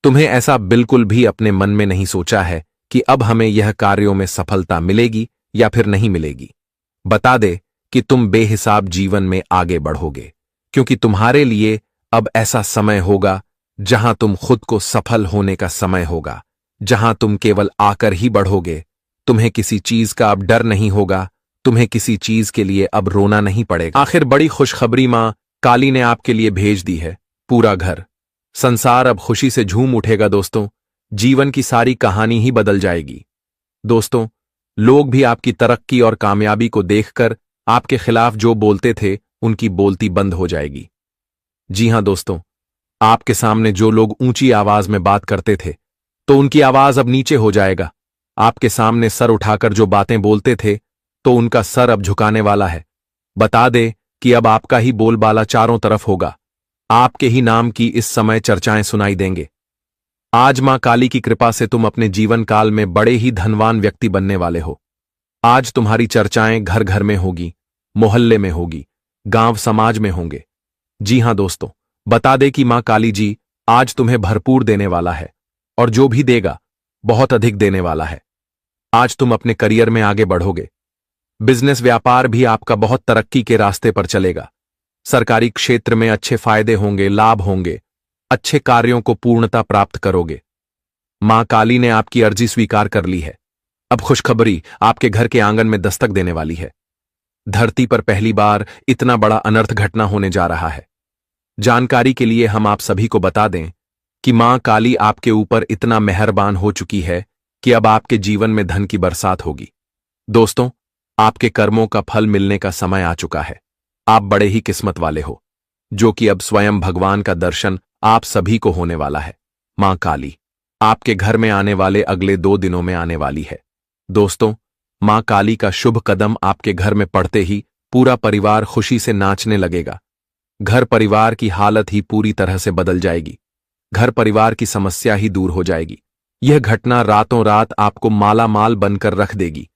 तुम्हें ऐसा बिल्कुल भी अपने मन में नहीं सोचा है कि अब हमें यह कार्यों में सफलता मिलेगी या फिर नहीं मिलेगी। बता दे कि तुम बेहिसाब जीवन में आगे बढ़ोगे, क्योंकि तुम्हारे लिए अब ऐसा समय होगा जहां तुम खुद को सफल होने का समय होगा, जहां तुम केवल आकर ही बढ़ोगे। तुम्हें किसी चीज का अब डर नहीं होगा, तुम्हें किसी चीज के लिए अब रोना नहीं पड़ेगा। आखिर बड़ी खुशखबरी मां काली ने आपके लिए भेज दी है। पूरा घर संसार अब खुशी से झूम उठेगा। दोस्तों, जीवन की सारी कहानी ही बदल जाएगी। दोस्तों, लोग भी आपकी तरक्की और कामयाबी को देखकर आपके खिलाफ जो बोलते थे, उनकी बोलती बंद हो जाएगी। जी हां दोस्तों, आपके सामने जो लोग ऊंची आवाज में बात करते थे, तो उनकी आवाज अब नीचे हो जाएगा। आपके सामने सर उठाकर जो बातें बोलते थे, तो उनका सर अब झुकाने वाला है। बता दे कि अब आपका ही बोलबाला चारों तरफ होगा। आपके ही नाम की इस समय चर्चाएं सुनाई देंगे। आज मां काली की कृपा से तुम अपने जीवन काल में बड़े ही धनवान व्यक्ति बनने वाले हो। आज तुम्हारी चर्चाएं घर घर में होगी, मोहल्ले में होगी, गांव समाज में होंगे। जी हां दोस्तों, बता दे कि मां काली जी आज तुम्हें भरपूर देने वाला है, और जो भी देगा बहुत अधिक देने वाला है। आज तुम अपने करियर में आगे बढ़ोगे। बिजनेस व्यापार भी आपका बहुत तरक्की के रास्ते पर चलेगा। सरकारी क्षेत्र में अच्छे फायदे होंगे, लाभ होंगे, अच्छे कार्यों को पूर्णता प्राप्त करोगे। मां काली ने आपकी अर्जी स्वीकार कर ली है। अब खुशखबरी आपके घर के आंगन में दस्तक देने वाली है। धरती पर पहली बार इतना बड़ा अनर्थ घटना होने जा रहा है। जानकारी के लिए हम आप सभी को बता दें कि मां काली आपके ऊपर इतना मेहरबान हो चुकी है कि अब आपके जीवन में धन की बरसात होगी। दोस्तों, आपके कर्मों का फल मिलने का समय आ चुका है। आप बड़े ही किस्मत वाले हो, जो कि अब स्वयं भगवान का दर्शन आप सभी को होने वाला है। मां काली आपके घर में आने वाले अगले 2 दिनों में आने वाली है। दोस्तों, मां काली का शुभ कदम आपके घर में पड़ते ही पूरा परिवार खुशी से नाचने लगेगा। घर परिवार की हालत ही पूरी तरह से बदल जाएगी। घर परिवार की समस्या ही दूर हो जाएगी। यह घटना रातों रात आपको माला माल बनकर रख देगी।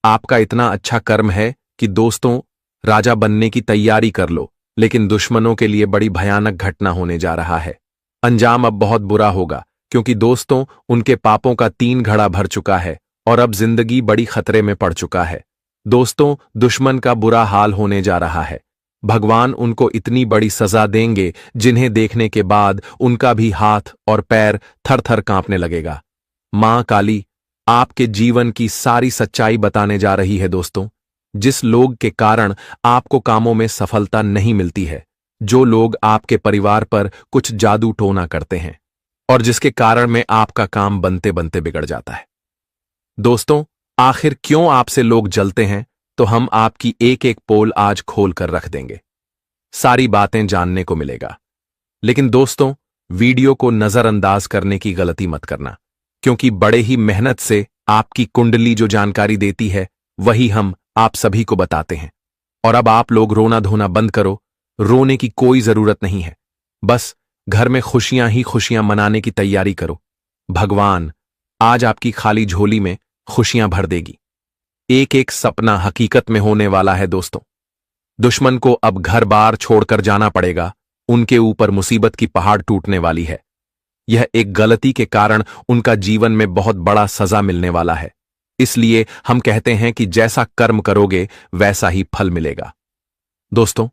आपका इतना अच्छा कर्म है कि दोस्तों, राजा बनने की तैयारी कर लो, लेकिन दुश्मनों के लिए बड़ी भयानक घटना होने जा रहा है। अंजाम अब बहुत बुरा होगा, क्योंकि दोस्तों, उनके पापों का 3 घड़ा भर चुका है और अब जिंदगी बड़ी खतरे में पड़ चुका है। दोस्तों, दुश्मन का बुरा हाल होने जा रहा है। भगवान उनको इतनी बड़ी सजा देंगे जिन्हें देखने के बाद उनका भी हाथ और पैर थर थर कांपने लगेगा। मां काली आपके जीवन की सारी सच्चाई बताने जा रही है। दोस्तों, जिस लोग के कारण आपको कामों में सफलता नहीं मिलती है, जो लोग आपके परिवार पर कुछ जादू टोना करते हैं और जिसके कारण में आपका काम बनते बनते बिगड़ जाता है। दोस्तों, आखिर क्यों आपसे लोग जलते हैं, तो हम आपकी एक एक पोल आज खोल कर रख देंगे। सारी बातें जानने को मिलेगा। लेकिन दोस्तों, वीडियो को नजरअंदाज करने की गलती मत करना, क्योंकि बड़े ही मेहनत से आपकी कुंडली जो जानकारी देती है वही हम आप सभी को बताते हैं। और अब आप लोग रोना धोना बंद करो। रोने की कोई जरूरत नहीं है। बस घर में खुशियां ही खुशियां मनाने की तैयारी करो। भगवान आज आपकी खाली झोली में खुशियां भर देगी। एक एक सपना हकीकत में होने वाला है। दोस्तों, दुश्मन को अब घर बार छोड़कर जाना पड़ेगा। उनके ऊपर मुसीबत की पहाड़ टूटने वाली है। यह एक गलती के कारण उनका जीवन में बहुत बड़ा सजा मिलने वाला है। इसलिए हम कहते हैं कि जैसा कर्म करोगे वैसा ही फल मिलेगा। दोस्तों,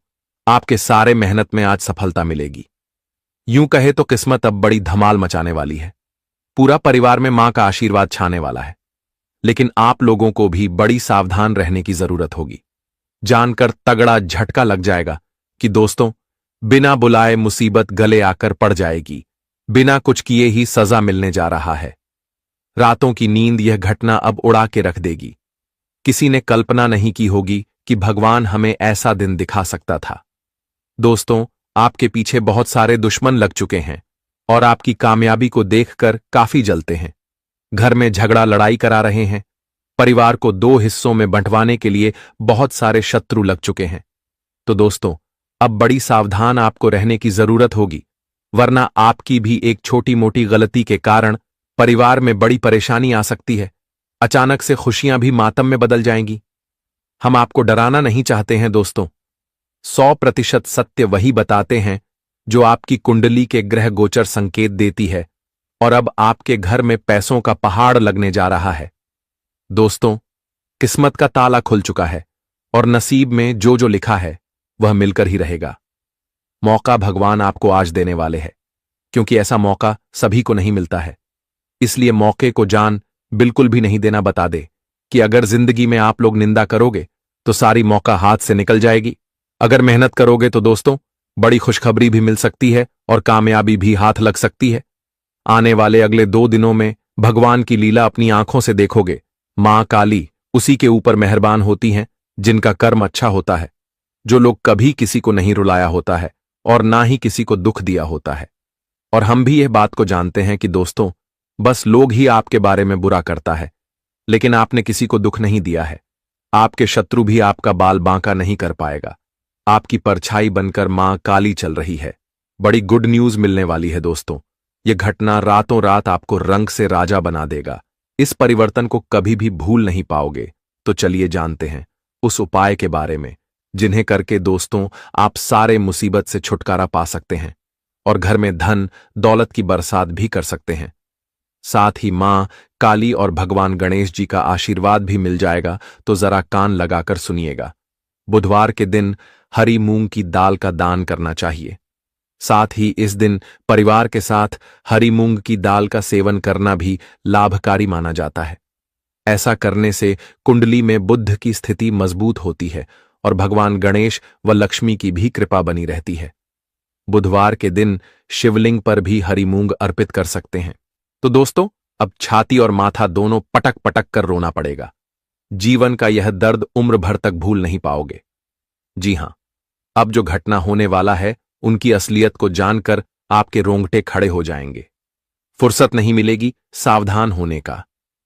आपके सारे मेहनत में आज सफलता मिलेगी। यूं कहे तो किस्मत अब बड़ी धमाल मचाने वाली है। पूरा परिवार में मां का आशीर्वाद छाने वाला है। लेकिन आप लोगों को भी बड़ी सावधान रहने की जरूरत होगी। जानकर तगड़ा झटका लग जाएगा कि दोस्तों, बिना बुलाए मुसीबत गले आकर पड़ जाएगी। बिना कुछ किए ही सजा मिलने जा रहा है। रातों की नींद यह घटना अब उड़ा के रख देगी। किसी ने कल्पना नहीं की होगी कि भगवान हमें ऐसा दिन दिखा सकता था। दोस्तों, आपके पीछे बहुत सारे दुश्मन लग चुके हैं और आपकी कामयाबी को देखकर काफी जलते हैं। घर में झगड़ा लड़ाई करा रहे हैं। परिवार को 2 हिस्सों में बंटवाने के लिए बहुत सारे शत्रु लग चुके हैं। तो दोस्तों, अब बड़ी सावधान आपको रहने की जरूरत होगी, वरना आपकी भी एक छोटी मोटी गलती के कारण परिवार में बड़ी परेशानी आ सकती है। अचानक से खुशियां भी मातम में बदल जाएंगी। हम आपको डराना नहीं चाहते हैं दोस्तों। 100% सत्य वही बताते हैं जो आपकी कुंडली के ग्रह गोचर संकेत देती है। और अब आपके घर में पैसों का पहाड़ लगने जा रहा है। दोस्तों, किस्मत का ताला खुल चुका है और नसीब में जो जो लिखा है वह मिलकर ही रहेगा। मौका भगवान आपको आज देने वाले हैं, क्योंकि ऐसा मौका सभी को नहीं मिलता है। इसलिए मौके को जान बिल्कुल भी नहीं देना। बता दे कि अगर जिंदगी में आप लोग निंदा करोगे तो सारी मौका हाथ से निकल जाएगी। अगर मेहनत करोगे तो दोस्तों, बड़ी खुशखबरी भी मिल सकती है और कामयाबी भी हाथ लग सकती है। आने वाले अगले 2 दिनों में भगवान की लीला अपनी आंखों से देखोगे। मां काली उसी के ऊपर मेहरबान होती हैं जिनका कर्म अच्छा होता है, जो लोग कभी किसी को नहीं रुलाया होता है और ना ही किसी को दुख दिया होता है। और हम भी यह बात को जानते हैं कि दोस्तों, बस लोग ही आपके बारे में बुरा करता है, लेकिन आपने किसी को दुख नहीं दिया है। आपके शत्रु भी आपका बाल बांका नहीं कर पाएगा। आपकी परछाई बनकर मां काली चल रही है। बड़ी गुड न्यूज मिलने वाली है दोस्तों। यह घटना रातों रात आपको रंग से राजा बना देगा। इस परिवर्तन को कभी भी भूल नहीं पाओगे। तो चलिए जानते हैं उस उपाय के बारे में, जिन्हें करके दोस्तों आप सारे मुसीबत से छुटकारा पा सकते हैं और घर में धन दौलत की बरसात भी कर सकते हैं। साथ ही मां काली और भगवान गणेश जी का आशीर्वाद भी मिल जाएगा। तो जरा कान लगाकर सुनिएगा। बुधवार के दिन हरी मूंग की दाल का दान करना चाहिए। साथ ही इस दिन परिवार के साथ हरी मूंग की दाल का सेवन करना भी लाभकारी माना जाता है। ऐसा करने से कुंडली में बुध की स्थिति मजबूत होती है और भगवान गणेश व लक्ष्मी की भी कृपा बनी रहती है। बुधवार के दिन शिवलिंग पर भी हरी मूंग अर्पित कर सकते हैं। तो दोस्तों अब छाती और माथा दोनों पटक पटक कर रोना पड़ेगा। जीवन का यह दर्द उम्र भर तक भूल नहीं पाओगे। जी हां, अब जो घटना होने वाला है उनकी असलियत को जानकर आपके रोंगटे खड़े हो जाएंगे। फुर्सत नहीं मिलेगी सावधान होने का।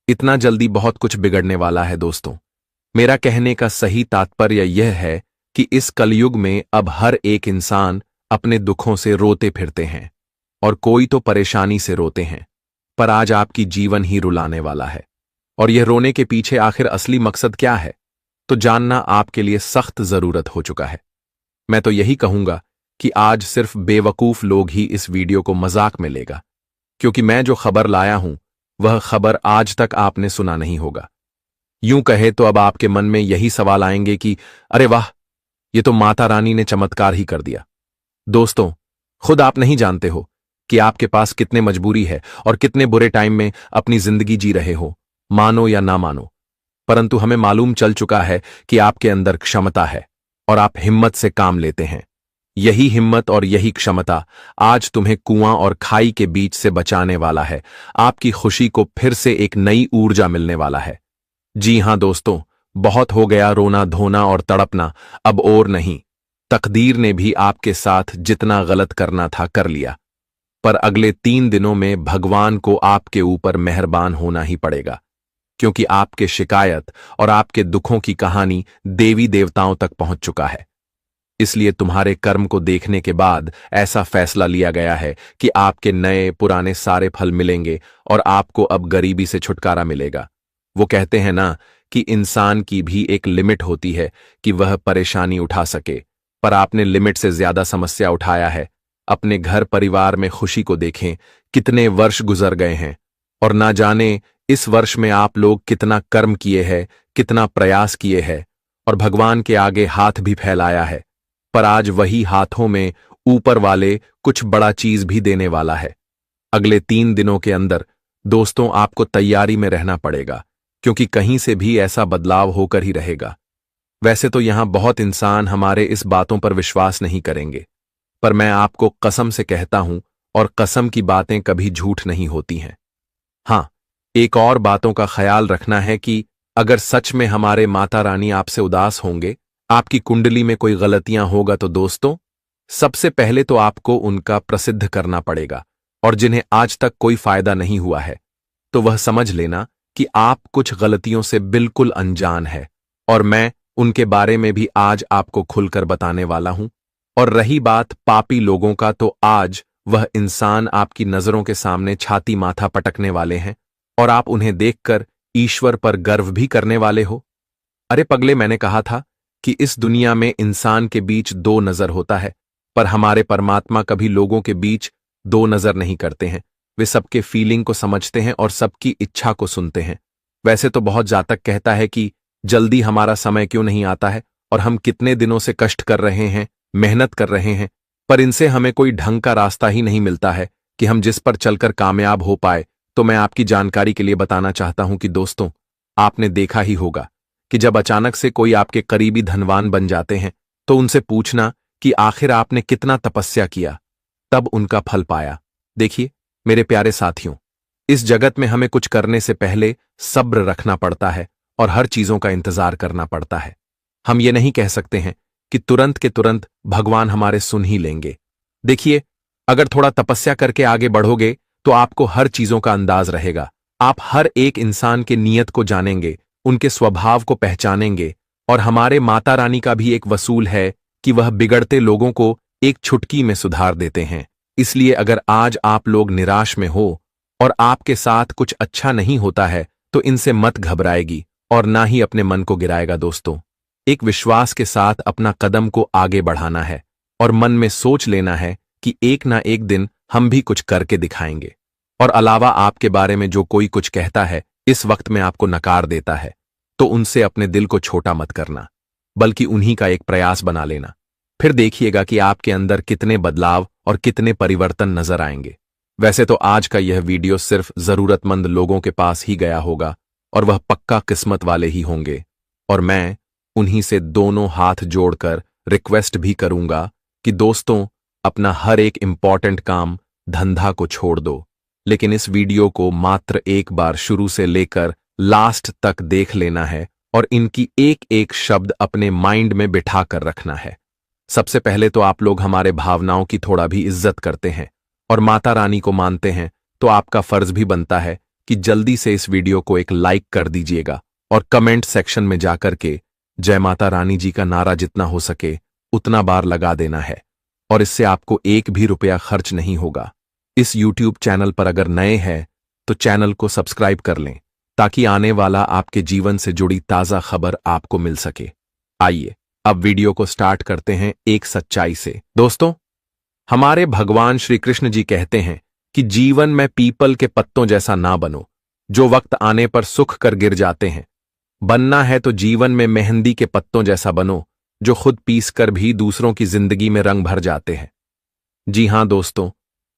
इतना जल्दी बहुत कुछ बिगड़ने वाला है दोस्तों। मेरा कहने का सही तात्पर्य यह है कि इस कलयुग में अब हर एक इंसान अपने दुखों से रोते फिरते हैं और कोई तो परेशानी से रोते हैं। पर आज आपकी जीवन ही रुलाने वाला है। और यह रोने के पीछे आखिर असली मकसद क्या है, तो जानना आपके लिए सख्त जरूरत हो चुका है। मैं तो यही कहूंगा कि आज सिर्फ बेवकूफ लोग ही इस वीडियो को मजाक में लेगा, क्योंकि मैं जो खबर लाया हूं वह खबर आज तक आपने सुना नहीं होगा। यूं कहे तो अब आपके मन में यही सवाल आएंगे कि अरे वाह, ये तो माता रानी ने चमत्कार ही कर दिया। दोस्तों, खुद आप नहीं जानते हो कि आपके पास कितने मजबूरी है और कितने बुरे टाइम में अपनी जिंदगी जी रहे हो, मानो या ना मानो। परंतु हमें मालूम चल चुका है कि आपके अंदर क्षमता है और आप हिम्मत से काम लेते हैं। यही हिम्मत और यही क्षमता आज तुम्हें कुआं और खाई के बीच से बचाने वाला है। आपकी खुशी को फिर से एक नई ऊर्जा मिलने वाला है। जी हां दोस्तों, बहुत हो गया रोना धोना और तड़पना, अब और नहीं। तकदीर ने भी आपके साथ जितना गलत करना था कर लिया। पर अगले 3 दिनों में भगवान को आपके ऊपर मेहरबान होना ही पड़ेगा, क्योंकि आपके शिकायत और आपके दुखों की कहानी देवी देवताओं तक पहुंच चुका है। इसलिए तुम्हारे कर्म को देखने के बाद ऐसा फैसला लिया गया है कि आपके नए पुराने सारे फल मिलेंगे और आपको अब गरीबी से छुटकारा मिलेगा। वो कहते हैं ना कि इंसान की भी एक लिमिट होती है कि वह परेशानी उठा सके, पर आपने लिमिट से ज्यादा समस्या उठाया है। अपने घर परिवार में खुशी को देखें, कितने वर्ष गुजर गए हैं और ना जाने इस वर्ष में आप लोग कितना कर्म किए हैं, कितना प्रयास किए हैं और भगवान के आगे हाथ भी फैलाया है। पर आज वही हाथों में ऊपर वाले कुछ बड़ा चीज भी देने वाला है। अगले 3 दिनों के अंदर दोस्तों आपको तैयारी में रहना पड़ेगा, क्योंकि कहीं से भी ऐसा बदलाव होकर ही रहेगा। वैसे तो यहां बहुत इंसान हमारे इस बातों पर विश्वास नहीं करेंगे, पर मैं आपको कसम से कहता हूं और कसम की बातें कभी झूठ नहीं होती हैं। हां, एक और बातों का ख्याल रखना है कि अगर सच में हमारे माता रानी आपसे उदास होंगे, आपकी कुंडली में कोई गलतियां होगा, तो दोस्तों सबसे पहले तो आपको उनका प्रसिद्ध करना पड़ेगा। और जिन्हें आज तक कोई फायदा नहीं हुआ है, तो वह समझ लेना कि आप कुछ गलतियों से बिल्कुल अनजान है और मैं उनके बारे में भी आज आपको खुलकर बताने वाला हूं। और रही बात पापी लोगों का, तो आज वह इंसान आपकी नजरों के सामने छाती माथा पटकने वाले हैं और आप उन्हें देखकर ईश्वर पर गर्व भी करने वाले हो। अरे पगले, मैंने कहा था कि इस दुनिया में इंसान के बीच 2 नजर होता है, पर हमारे परमात्मा कभी लोगों के बीच 2 नजर नहीं करते हैं। वे सबके फीलिंग को समझते हैं और सबकी इच्छा को सुनते हैं। वैसे तो बहुत जातक कहता है कि जल्दी हमारा समय क्यों नहीं आता है और हम कितने दिनों से कष्ट कर रहे हैं, मेहनत कर रहे हैं, पर इनसे हमें कोई ढंग का रास्ता ही नहीं मिलता है कि हम जिस पर चलकर कामयाब हो पाए। तो मैं आपकी जानकारी के लिए बताना चाहता हूं कि दोस्तों, आपने देखा ही होगा कि जब अचानक से कोई आपके करीबी धनवान बन जाते हैं, तो उनसे पूछना कि आखिर आपने कितना तपस्या किया, तब उनका फल पाया। देखिए मेरे प्यारे साथियों, इस जगत में हमें कुछ करने से पहले सब्र रखना पड़ता है और हर चीजों का इंतजार करना पड़ता है। हम ये नहीं कह सकते हैं कि तुरंत के तुरंत भगवान हमारे सुन ही लेंगे। देखिए, अगर थोड़ा तपस्या करके आगे बढ़ोगे तो आपको हर चीजों का अंदाज रहेगा। आप हर एक इंसान के नियत को जानेंगे, उनके स्वभाव को पहचानेंगे। और हमारे माता रानी का भी एक वसूल है कि वह बिगड़ते लोगों को एक चुटकी में सुधार देते हैं। इसलिए अगर आज आप लोग निराश में हो और आपके साथ कुछ अच्छा नहीं होता है तो इनसे मत घबराएगी और ना ही अपने मन को गिराएगा। दोस्तों, एक विश्वास के साथ अपना कदम को आगे बढ़ाना है और मन में सोच लेना है कि एक ना एक दिन हम भी कुछ करके दिखाएंगे। और अलावा आपके बारे में जो कोई कुछ कहता है, इस वक्त में आपको नकार देता है, तो उनसे अपने दिल को छोटा मत करना, बल्कि उन्हीं का एक प्रयास बना लेना। फिर देखिएगा कि आपके अंदर कितने बदलाव और कितने परिवर्तन नजर आएंगे। वैसे तो आज का यह वीडियो सिर्फ जरूरतमंद लोगों के पास ही गया होगा और वह पक्का किस्मत वाले ही होंगे, और मैं उन्हीं से दोनों हाथ जोड़कर रिक्वेस्ट भी करूंगा कि दोस्तों, अपना हर एक इंपॉर्टेंट काम धंधा को छोड़ दो, लेकिन इस वीडियो को मात्र एक बार शुरू से लेकर लास्ट तक देख लेना है और इनकी एक एक शब्द अपने माइंड में बिठा कर रखना है। सबसे पहले तो आप लोग हमारे भावनाओं की थोड़ा भी इज्जत करते हैं और माता रानी को मानते हैं, तो आपका फर्ज भी बनता है कि जल्दी से इस वीडियो को एक लाइक कर दीजिएगा और कमेंट सेक्शन में जाकर के जय माता रानी जी का नारा जितना हो सके उतना बार लगा देना है। और इससे आपको एक भी रुपया खर्च नहीं होगा। इस YouTube चैनल पर अगर नए हैं तो चैनल को सब्सक्राइब कर लें, ताकि आने वाला आपके जीवन से जुड़ी ताजा खबर आपको मिल सके। आइए अब वीडियो को स्टार्ट करते हैं एक सच्चाई से। दोस्तों, हमारे भगवान श्री कृष्ण जी कहते हैं कि जीवन में पीपल के पत्तों जैसा ना बनो, जो वक्त आने पर सुख कर गिर जाते हैं। बनना है तो जीवन में मेहंदी के पत्तों जैसा बनो, जो खुद पीस कर भी दूसरों की जिंदगी में रंग भर जाते हैं। जी हां दोस्तों,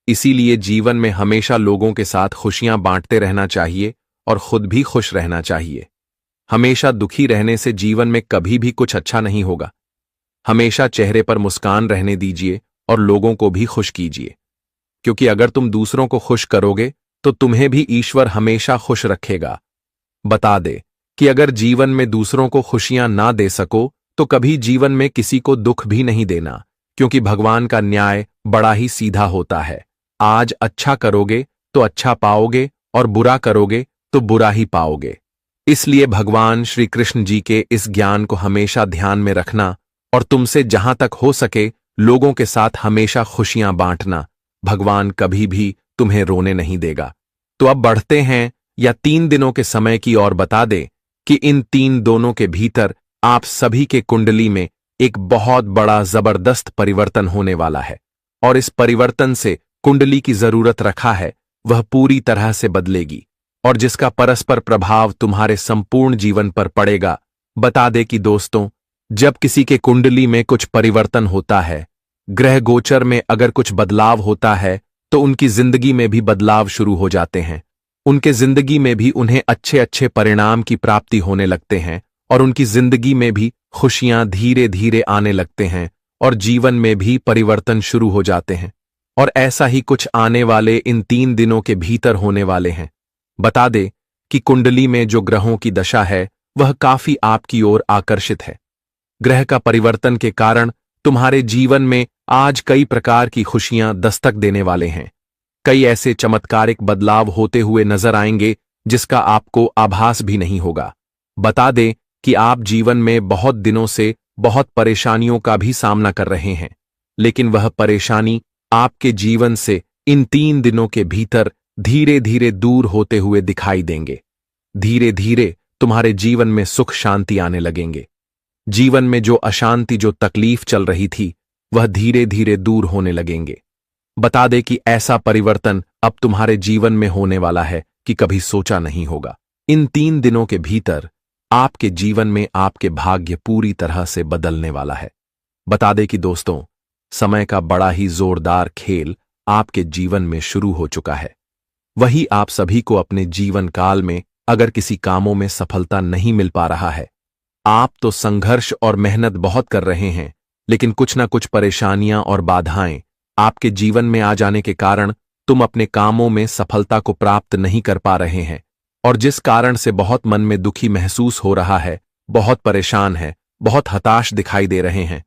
इसीलिए जीवन में हमेशा लोगों के साथ खुशियां बांटते रहना चाहिए और खुद भी खुश रहना चाहिए। हमेशा दुखी रहने से जीवन में कभी भी कुछ अच्छा नहीं होगा। हमेशा चेहरे पर मुस्कान रहने दीजिए और लोगों को भी खुश कीजिए, क्योंकि अगर तुम दूसरों को खुश करोगे तो तुम्हें भी ईश्वर हमेशा खुश रखेगा। बता दे कि अगर जीवन में दूसरों को खुशियां ना दे सको तो कभी जीवन में किसी को दुख भी नहीं देना, क्योंकि भगवान का न्याय बड़ा ही सीधा होता है। आज अच्छा करोगे तो अच्छा पाओगे और बुरा करोगे तो बुरा ही पाओगे। इसलिए भगवान श्री कृष्ण जी के इस ज्ञान को हमेशा ध्यान में रखना और तुमसे जहां तक हो सके लोगों के साथ हमेशा खुशियां बांटना। भगवान कभी भी तुम्हें रोने नहीं देगा। तो अब बढ़ते हैं या 3 दिनों के समय की ओर। बता दे कि इन 3 दिनों के भीतर आप सभी के कुंडली में एक बहुत बड़ा जबरदस्त परिवर्तन होने वाला है, और इस परिवर्तन से कुंडली की जरूरत रखा है वह पूरी तरह से बदलेगी और जिसका परस्पर प्रभाव तुम्हारे संपूर्ण जीवन पर पड़ेगा। बता दे कि दोस्तों, जब किसी के कुंडली में कुछ परिवर्तन होता है, ग्रह गोचर में अगर कुछ बदलाव होता है, तो उनकी जिंदगी में भी बदलाव शुरू हो जाते हैं। उनके जिंदगी में भी उन्हें अच्छे अच्छे परिणाम की प्राप्ति होने लगते हैं और उनकी जिंदगी में भी खुशियां धीरे धीरे आने लगते हैं और जीवन में भी परिवर्तन शुरू हो जाते हैं। और ऐसा ही कुछ आने वाले इन 3 दिनों के भीतर होने वाले हैं। बता दे कि कुंडली में जो ग्रहों की दशा है वह काफी आपकी ओर आकर्षित है। ग्रह का परिवर्तन के कारण तुम्हारे जीवन में आज कई प्रकार की खुशियां दस्तक देने वाले हैं। कई ऐसे चमत्कारिक बदलाव होते हुए नजर आएंगे जिसका आपको आभास भी नहीं होगा। बता दें कि आप जीवन में बहुत दिनों से बहुत परेशानियों का भी सामना कर रहे हैं, लेकिन वह परेशानी आपके जीवन से इन 3 दिनों के भीतर धीरे धीरे दूर होते हुए दिखाई देंगे। धीरे धीरे तुम्हारे जीवन में सुख शांति आने लगेंगे। जीवन में जो अशांति, जो तकलीफ चल रही थी, वह धीरे धीरे दूर होने लगेंगे। बता दे कि ऐसा परिवर्तन अब तुम्हारे जीवन में होने वाला है कि कभी सोचा नहीं होगा। इन 3 दिनों के भीतर आपके जीवन में आपके भाग्य पूरी तरह से बदलने वाला है। बता दे कि दोस्तों, समय का बड़ा ही जोरदार खेल आपके जीवन में शुरू हो चुका है। वही आप सभी को अपने जीवन काल में अगर किसी कामों में सफलता नहीं मिल पा रहा है, आप तो संघर्ष और मेहनत बहुत कर रहे हैं, लेकिन कुछ ना कुछ परेशानियां और बाधाएं आपके जीवन में आ जाने के कारण तुम अपने कामों में सफलता को प्राप्त नहीं कर पा रहे हैं, और जिस कारण से बहुत मन में दुखी महसूस हो रहा है, बहुत परेशान है, बहुत हताश दिखाई दे रहे हैं।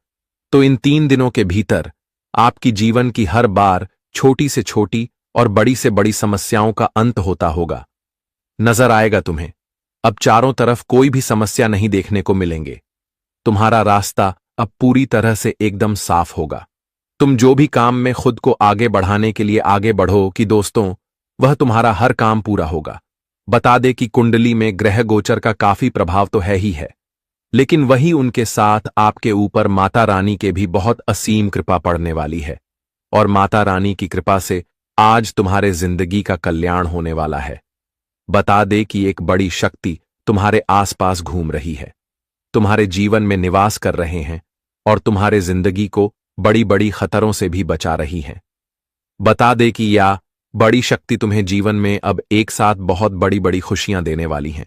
तो इन 3 दिनों के भीतर आपकी जीवन की हर बार छोटी से छोटी और बड़ी से बड़ी समस्याओं का अंत होता होगा। नजर आएगा तुम्हें अब चारों तरफ कोई भी समस्या नहीं देखने को मिलेंगे। तुम्हारा रास्ता अब पूरी तरह से एकदम साफ होगा। तुम जो भी काम में खुद को आगे बढ़ाने के लिए आगे बढ़ो कि दोस्तों, वह तुम्हारा हर काम पूरा होगा। बता दे कि कुंडली में ग्रह गोचर का काफी प्रभाव तो है ही है, लेकिन वही उनके साथ आपके ऊपर माता रानी के भी बहुत असीम कृपा पड़ने वाली है। और माता रानी की कृपा से आज तुम्हारे जिंदगी का कल्याण होने वाला है। बता दे कि एक बड़ी शक्ति तुम्हारे आसपास घूम रही है, तुम्हारे जीवन में निवास कर रहे हैं और तुम्हारे जिंदगी को बड़ी बड़ी खतरों से भी बचा रही है। बता दे कि या बड़ी शक्ति तुम्हें जीवन में अब एक साथ बहुत बड़ी बड़ी खुशियां देने वाली हैं।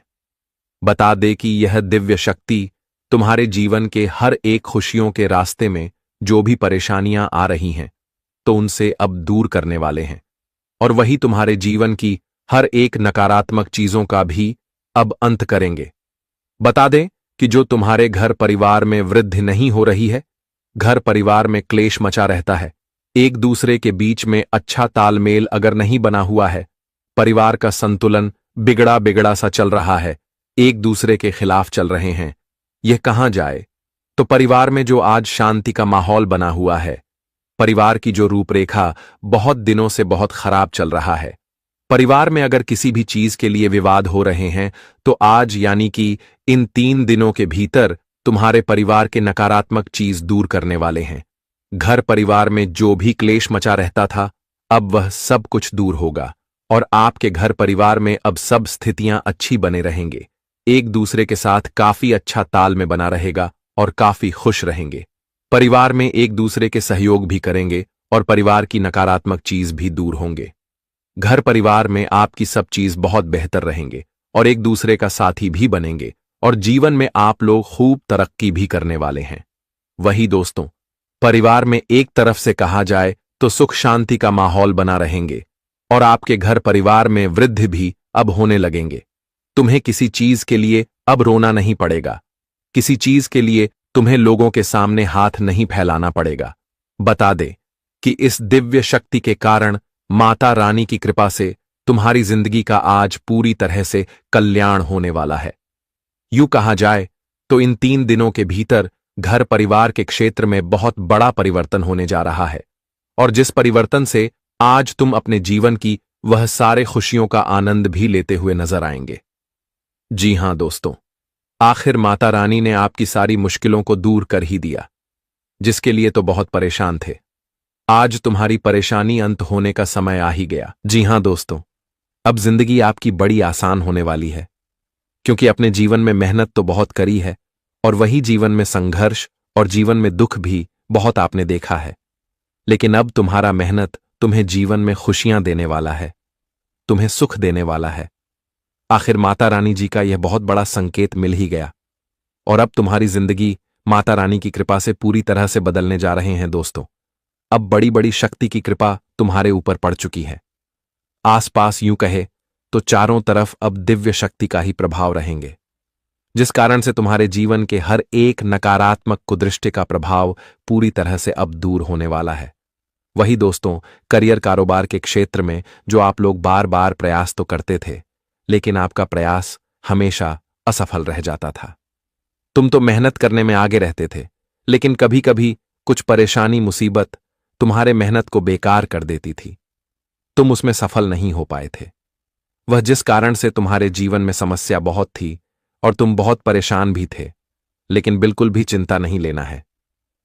बता दे कि यह दिव्य शक्ति तुम्हारे जीवन के हर एक खुशियों के रास्ते में जो भी परेशानियां आ रही हैं तो उनसे अब दूर करने वाले हैं, और वही तुम्हारे जीवन की हर एक नकारात्मक चीजों का भी अब अंत करेंगे। बता दें कि जो तुम्हारे घर परिवार में वृद्धि नहीं हो रही है, घर परिवार में क्लेश मचा रहता है, एक दूसरे के बीच में अच्छा तालमेल अगर नहीं बना हुआ है, परिवार का संतुलन बिगड़ा बिगड़ा सा चल रहा है, एक दूसरे के खिलाफ चल रहे हैं, यह कहां जाए। तो परिवार में जो आज शांति का माहौल बना हुआ है, परिवार की जो रूपरेखा बहुत दिनों से बहुत खराब चल रहा है, परिवार में अगर किसी भी चीज के लिए विवाद हो रहे हैं तो आज यानी कि इन 3 दिनों के भीतर तुम्हारे परिवार के नकारात्मक चीज दूर करने वाले हैं। घर परिवार में जो भी क्लेश मचा रहता था, अब वह सब कुछ दूर होगा और आपके घर परिवार में अब सब स्थितियां अच्छी बने रहेंगे, एक दूसरे के साथ काफी अच्छा ताल में बना रहेगा और काफी खुश रहेंगे। परिवार में एक दूसरे के सहयोग भी करेंगे और परिवार की नकारात्मक चीज भी दूर होंगे। घर परिवार में आपकी सब चीज बहुत बेहतर रहेंगे और एक दूसरे का साथी भी बनेंगे और जीवन में आप लोग खूब तरक्की भी करने वाले हैं। वही दोस्तों, परिवार में एक तरफ से कहा जाए तो सुख शांति का माहौल बना रहेंगे और आपके घर परिवार में वृद्धि भी अब होने लगेंगे। तुम्हें किसी चीज के लिए अब रोना नहीं पड़ेगा, किसी चीज के लिए तुम्हें लोगों के सामने हाथ नहीं फैलाना पड़ेगा। बता दे कि इस दिव्य शक्ति के कारण माता रानी की कृपा से तुम्हारी जिंदगी का आज पूरी तरह से कल्याण होने वाला है। यूं कहा जाए तो इन 3 दिनों के भीतर घर परिवार के क्षेत्र में बहुत बड़ा परिवर्तन होने जा रहा है, और जिस परिवर्तन से आज तुम अपने जीवन की वह सारे खुशियों का आनंद भी लेते हुए नजर आएंगे। जी हां दोस्तों, आखिर माता रानी ने आपकी सारी मुश्किलों को दूर कर ही दिया, जिसके लिए तो बहुत परेशान थे। आज तुम्हारी परेशानी अंत होने का समय आ ही गया। जी हां दोस्तों, अब जिंदगी आपकी बड़ी आसान होने वाली है, क्योंकि अपने जीवन में मेहनत तो बहुत करी है और वही जीवन में संघर्ष और जीवन में दुख भी बहुत आपने देखा है, लेकिन अब तुम्हारा मेहनत तुम्हें जीवन में खुशियां देने वाला है, तुम्हें सुख देने वाला है। आखिर माता रानी जी का यह बहुत बड़ा संकेत मिल ही गया और अब तुम्हारी जिंदगी माता रानी की कृपा से पूरी तरह से बदलने जा रहे हैं दोस्तों। अब बड़ी बड़ी शक्ति की कृपा तुम्हारे ऊपर पड़ चुकी है। आसपास यूं कहे तो चारों तरफ अब दिव्य शक्ति का ही प्रभाव रहेंगे, जिस कारण से तुम्हारे जीवन के हर एक नकारात्मक कुदृष्टि का प्रभाव पूरी तरह से अब दूर होने वाला है। वही दोस्तों, करियर कारोबार के क्षेत्र में जो आप लोग बार बार प्रयास तो करते थे, लेकिन आपका प्रयास हमेशा असफल रह जाता था। तुम तो मेहनत करने में आगे रहते थे, लेकिन कभी कभी कुछ परेशानी मुसीबत तुम्हारे मेहनत को बेकार कर देती थी, तुम उसमें सफल नहीं हो पाए थे। वह जिस कारण से तुम्हारे जीवन में समस्या बहुत थी और तुम बहुत परेशान भी थे, लेकिन बिल्कुल भी चिंता नहीं लेना है,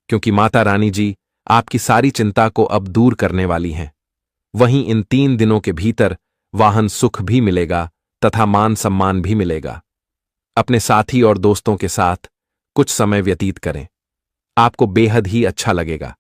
क्योंकि माता रानी जी आपकी सारी चिंता को अब दूर करने वाली हैं। वहीं इन 3 दिनों के भीतर वाहन सुख भी मिलेगा तथा मान सम्मान भी मिलेगा। अपने साथी और दोस्तों के साथ कुछ समय व्यतीत करें, आपको बेहद ही अच्छा लगेगा।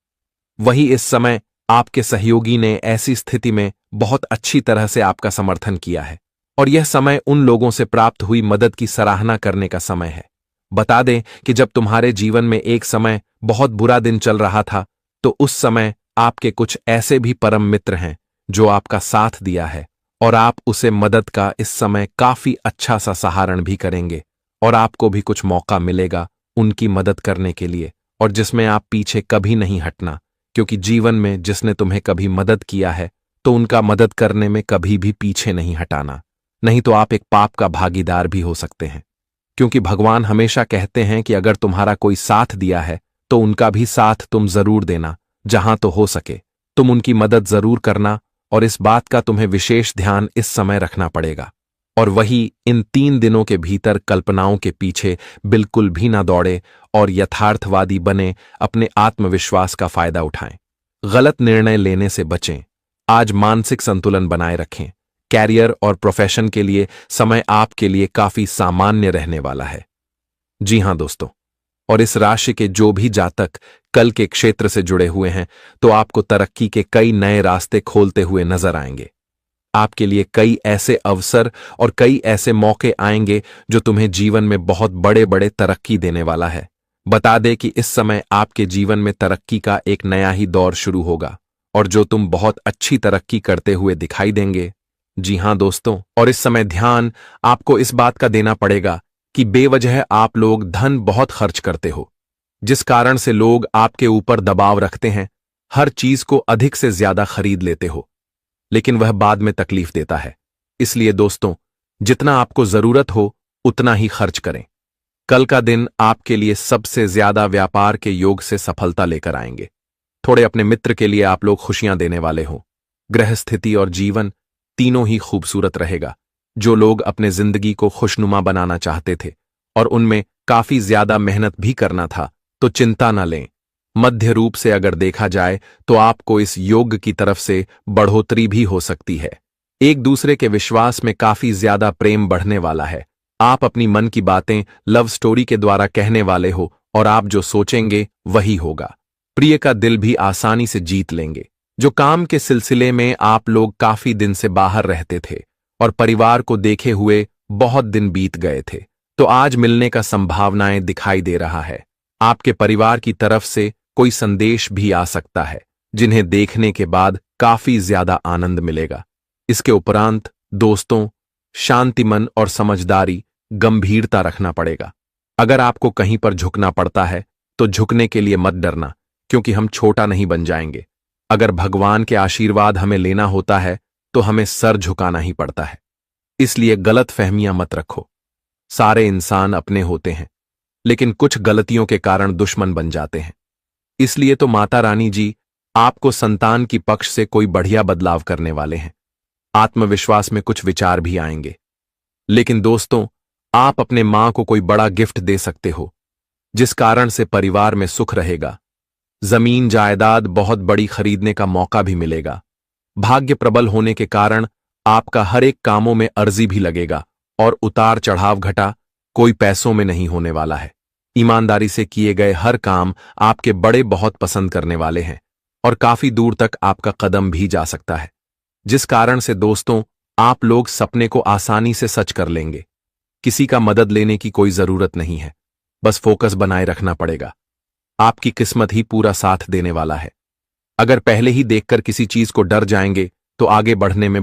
वही इस समय आपके सहयोगी ने ऐसी स्थिति में बहुत अच्छी तरह से आपका समर्थन किया है और यह समय उन लोगों से प्राप्त हुई मदद की सराहना करने का समय है। बता दें कि जब तुम्हारे जीवन में एक समय बहुत बुरा दिन चल रहा था, तो उस समय आपके कुछ ऐसे भी परम मित्र हैं जो आपका साथ दिया है और आप उसे मदद का इस समय काफी अच्छा सा सहारण भी करेंगे और आपको भी कुछ मौका मिलेगा उनकी मदद करने के लिए, और जिसमें आप पीछे कभी नहीं हटना, क्योंकि जीवन में जिसने तुम्हें कभी मदद किया है तो उनका मदद करने में कभी भी पीछे नहीं हटाना, नहीं तो आप एक पाप का भागीदार भी हो सकते हैं। क्योंकि भगवान हमेशा कहते हैं कि अगर तुम्हारा कोई साथ दिया है तो उनका भी साथ तुम जरूर देना। जहां तो हो सके तुम उनकी मदद जरूर करना, और इस बात का तुम्हें विशेष ध्यान इस समय रखना पड़ेगा। और वही इन 3 दिनों के भीतर कल्पनाओं के पीछे बिल्कुल भी ना दौड़े और यथार्थवादी बने, अपने आत्मविश्वास का फायदा उठाएं। गलत निर्णय लेने से बचें। आज मानसिक संतुलन बनाए रखें। कैरियर और प्रोफेशन के लिए समय आपके लिए काफी सामान्य रहने वाला है। जी हां दोस्तों, और इस राशि के जो भी जातक कल के क्षेत्र से जुड़े हुए हैं, तो आपको तरक्की के कई नए रास्ते खोलते हुए नजर आएंगे। आपके लिए कई ऐसे अवसर और कई ऐसे मौके आएंगे जो तुम्हें जीवन में बहुत बड़े बड़े तरक्की देने वाला है। बता दे कि इस समय आपके जीवन में तरक्की का एक नया ही दौर शुरू होगा, और जो तुम बहुत अच्छी तरक्की करते हुए दिखाई देंगे। जी हां दोस्तों, और इस समय ध्यान आपको इस बात का देना पड़ेगा कि बेवजह आप लोग धन बहुत खर्च करते हो, जिस कारण से लोग आपके ऊपर दबाव रखते हैं। हर चीज को अधिक से ज्यादा खरीद लेते हो, लेकिन वह बाद में तकलीफ देता है। इसलिए दोस्तों, जितना आपको जरूरत हो उतना ही खर्च करें। कल का दिन आपके लिए सबसे ज्यादा व्यापार के योग से सफलता लेकर आएंगे। थोड़े अपने मित्र के लिए आप लोग खुशियां देने वाले हो। ग्रह स्थिति और जीवन तीनों ही खूबसूरत रहेगा। जो लोग अपने जिंदगी को खुशनुमा बनाना चाहते थे और उनमें काफी ज्यादा मेहनत भी करना था, तो चिंता न लें। मध्य रूप से अगर देखा जाए तो आपको इस योग की तरफ से बढ़ोतरी भी हो सकती है। एक दूसरे के विश्वास में काफी ज्यादा प्रेम बढ़ने वाला है। आप अपनी मन की बातें लव स्टोरी के द्वारा कहने वाले हो, और आप जो सोचेंगे वही होगा। प्रिय का दिल भी आसानी से जीत लेंगे। जो काम के सिलसिले में आप लोग काफी दिन से बाहर रहते थे और परिवार को देखे हुए बहुत दिन बीत गए थे, तो आज मिलने का संभावनाएं दिखाई दे रहा है। आपके परिवार की तरफ से कोई संदेश भी आ सकता है, जिन्हें देखने के बाद काफी ज्यादा आनंद मिलेगा। इसके उपरांत दोस्तों, शांति मन और समझदारी, गंभीरता रखना पड़ेगा। अगर आपको कहीं पर झुकना पड़ता है तो झुकने के लिए मत डरना, क्योंकि हम छोटा नहीं बन जाएंगे। अगर भगवान के आशीर्वाद हमें लेना होता है तो हमें सर झुकाना ही पड़ता है। इसलिए गलत फहमियां मत रखो। सारे इंसान अपने होते हैं, लेकिन कुछ गलतियों के कारण दुश्मन बन जाते हैं। इसलिए तो माता रानी जी आपको संतान की पक्ष से कोई बढ़िया बदलाव करने वाले हैं। आत्मविश्वास में कुछ विचार भी आएंगे। लेकिन दोस्तों, आप अपने मां को कोई बड़ा गिफ्ट दे सकते हो, जिस कारण से परिवार में सुख रहेगा। जमीन जायदाद बहुत बड़ी खरीदने का मौका भी मिलेगा। भाग्य प्रबल होने के कारण आपका हर एक कामों में अर्जी भी लगेगा, और उतार चढ़ाव घटा कोई पैसों में नहीं होने वाला है। ईमानदारी से किए गए हर काम आपके बड़े बहुत पसंद करने वाले हैं, और काफी दूर तक आपका कदम भी जा सकता है, जिस कारण से दोस्तों आप लोग सपने को आसानी से सच कर लेंगे। किसी का मदद लेने की कोई जरूरत नहीं है, बस फोकस बनाए रखना पड़ेगा। आपकी किस्मत ही पूरा साथ देने वाला है। अगर पहले ही देखकर किसी चीज को डर जाएंगे तो आगे बढ़ने में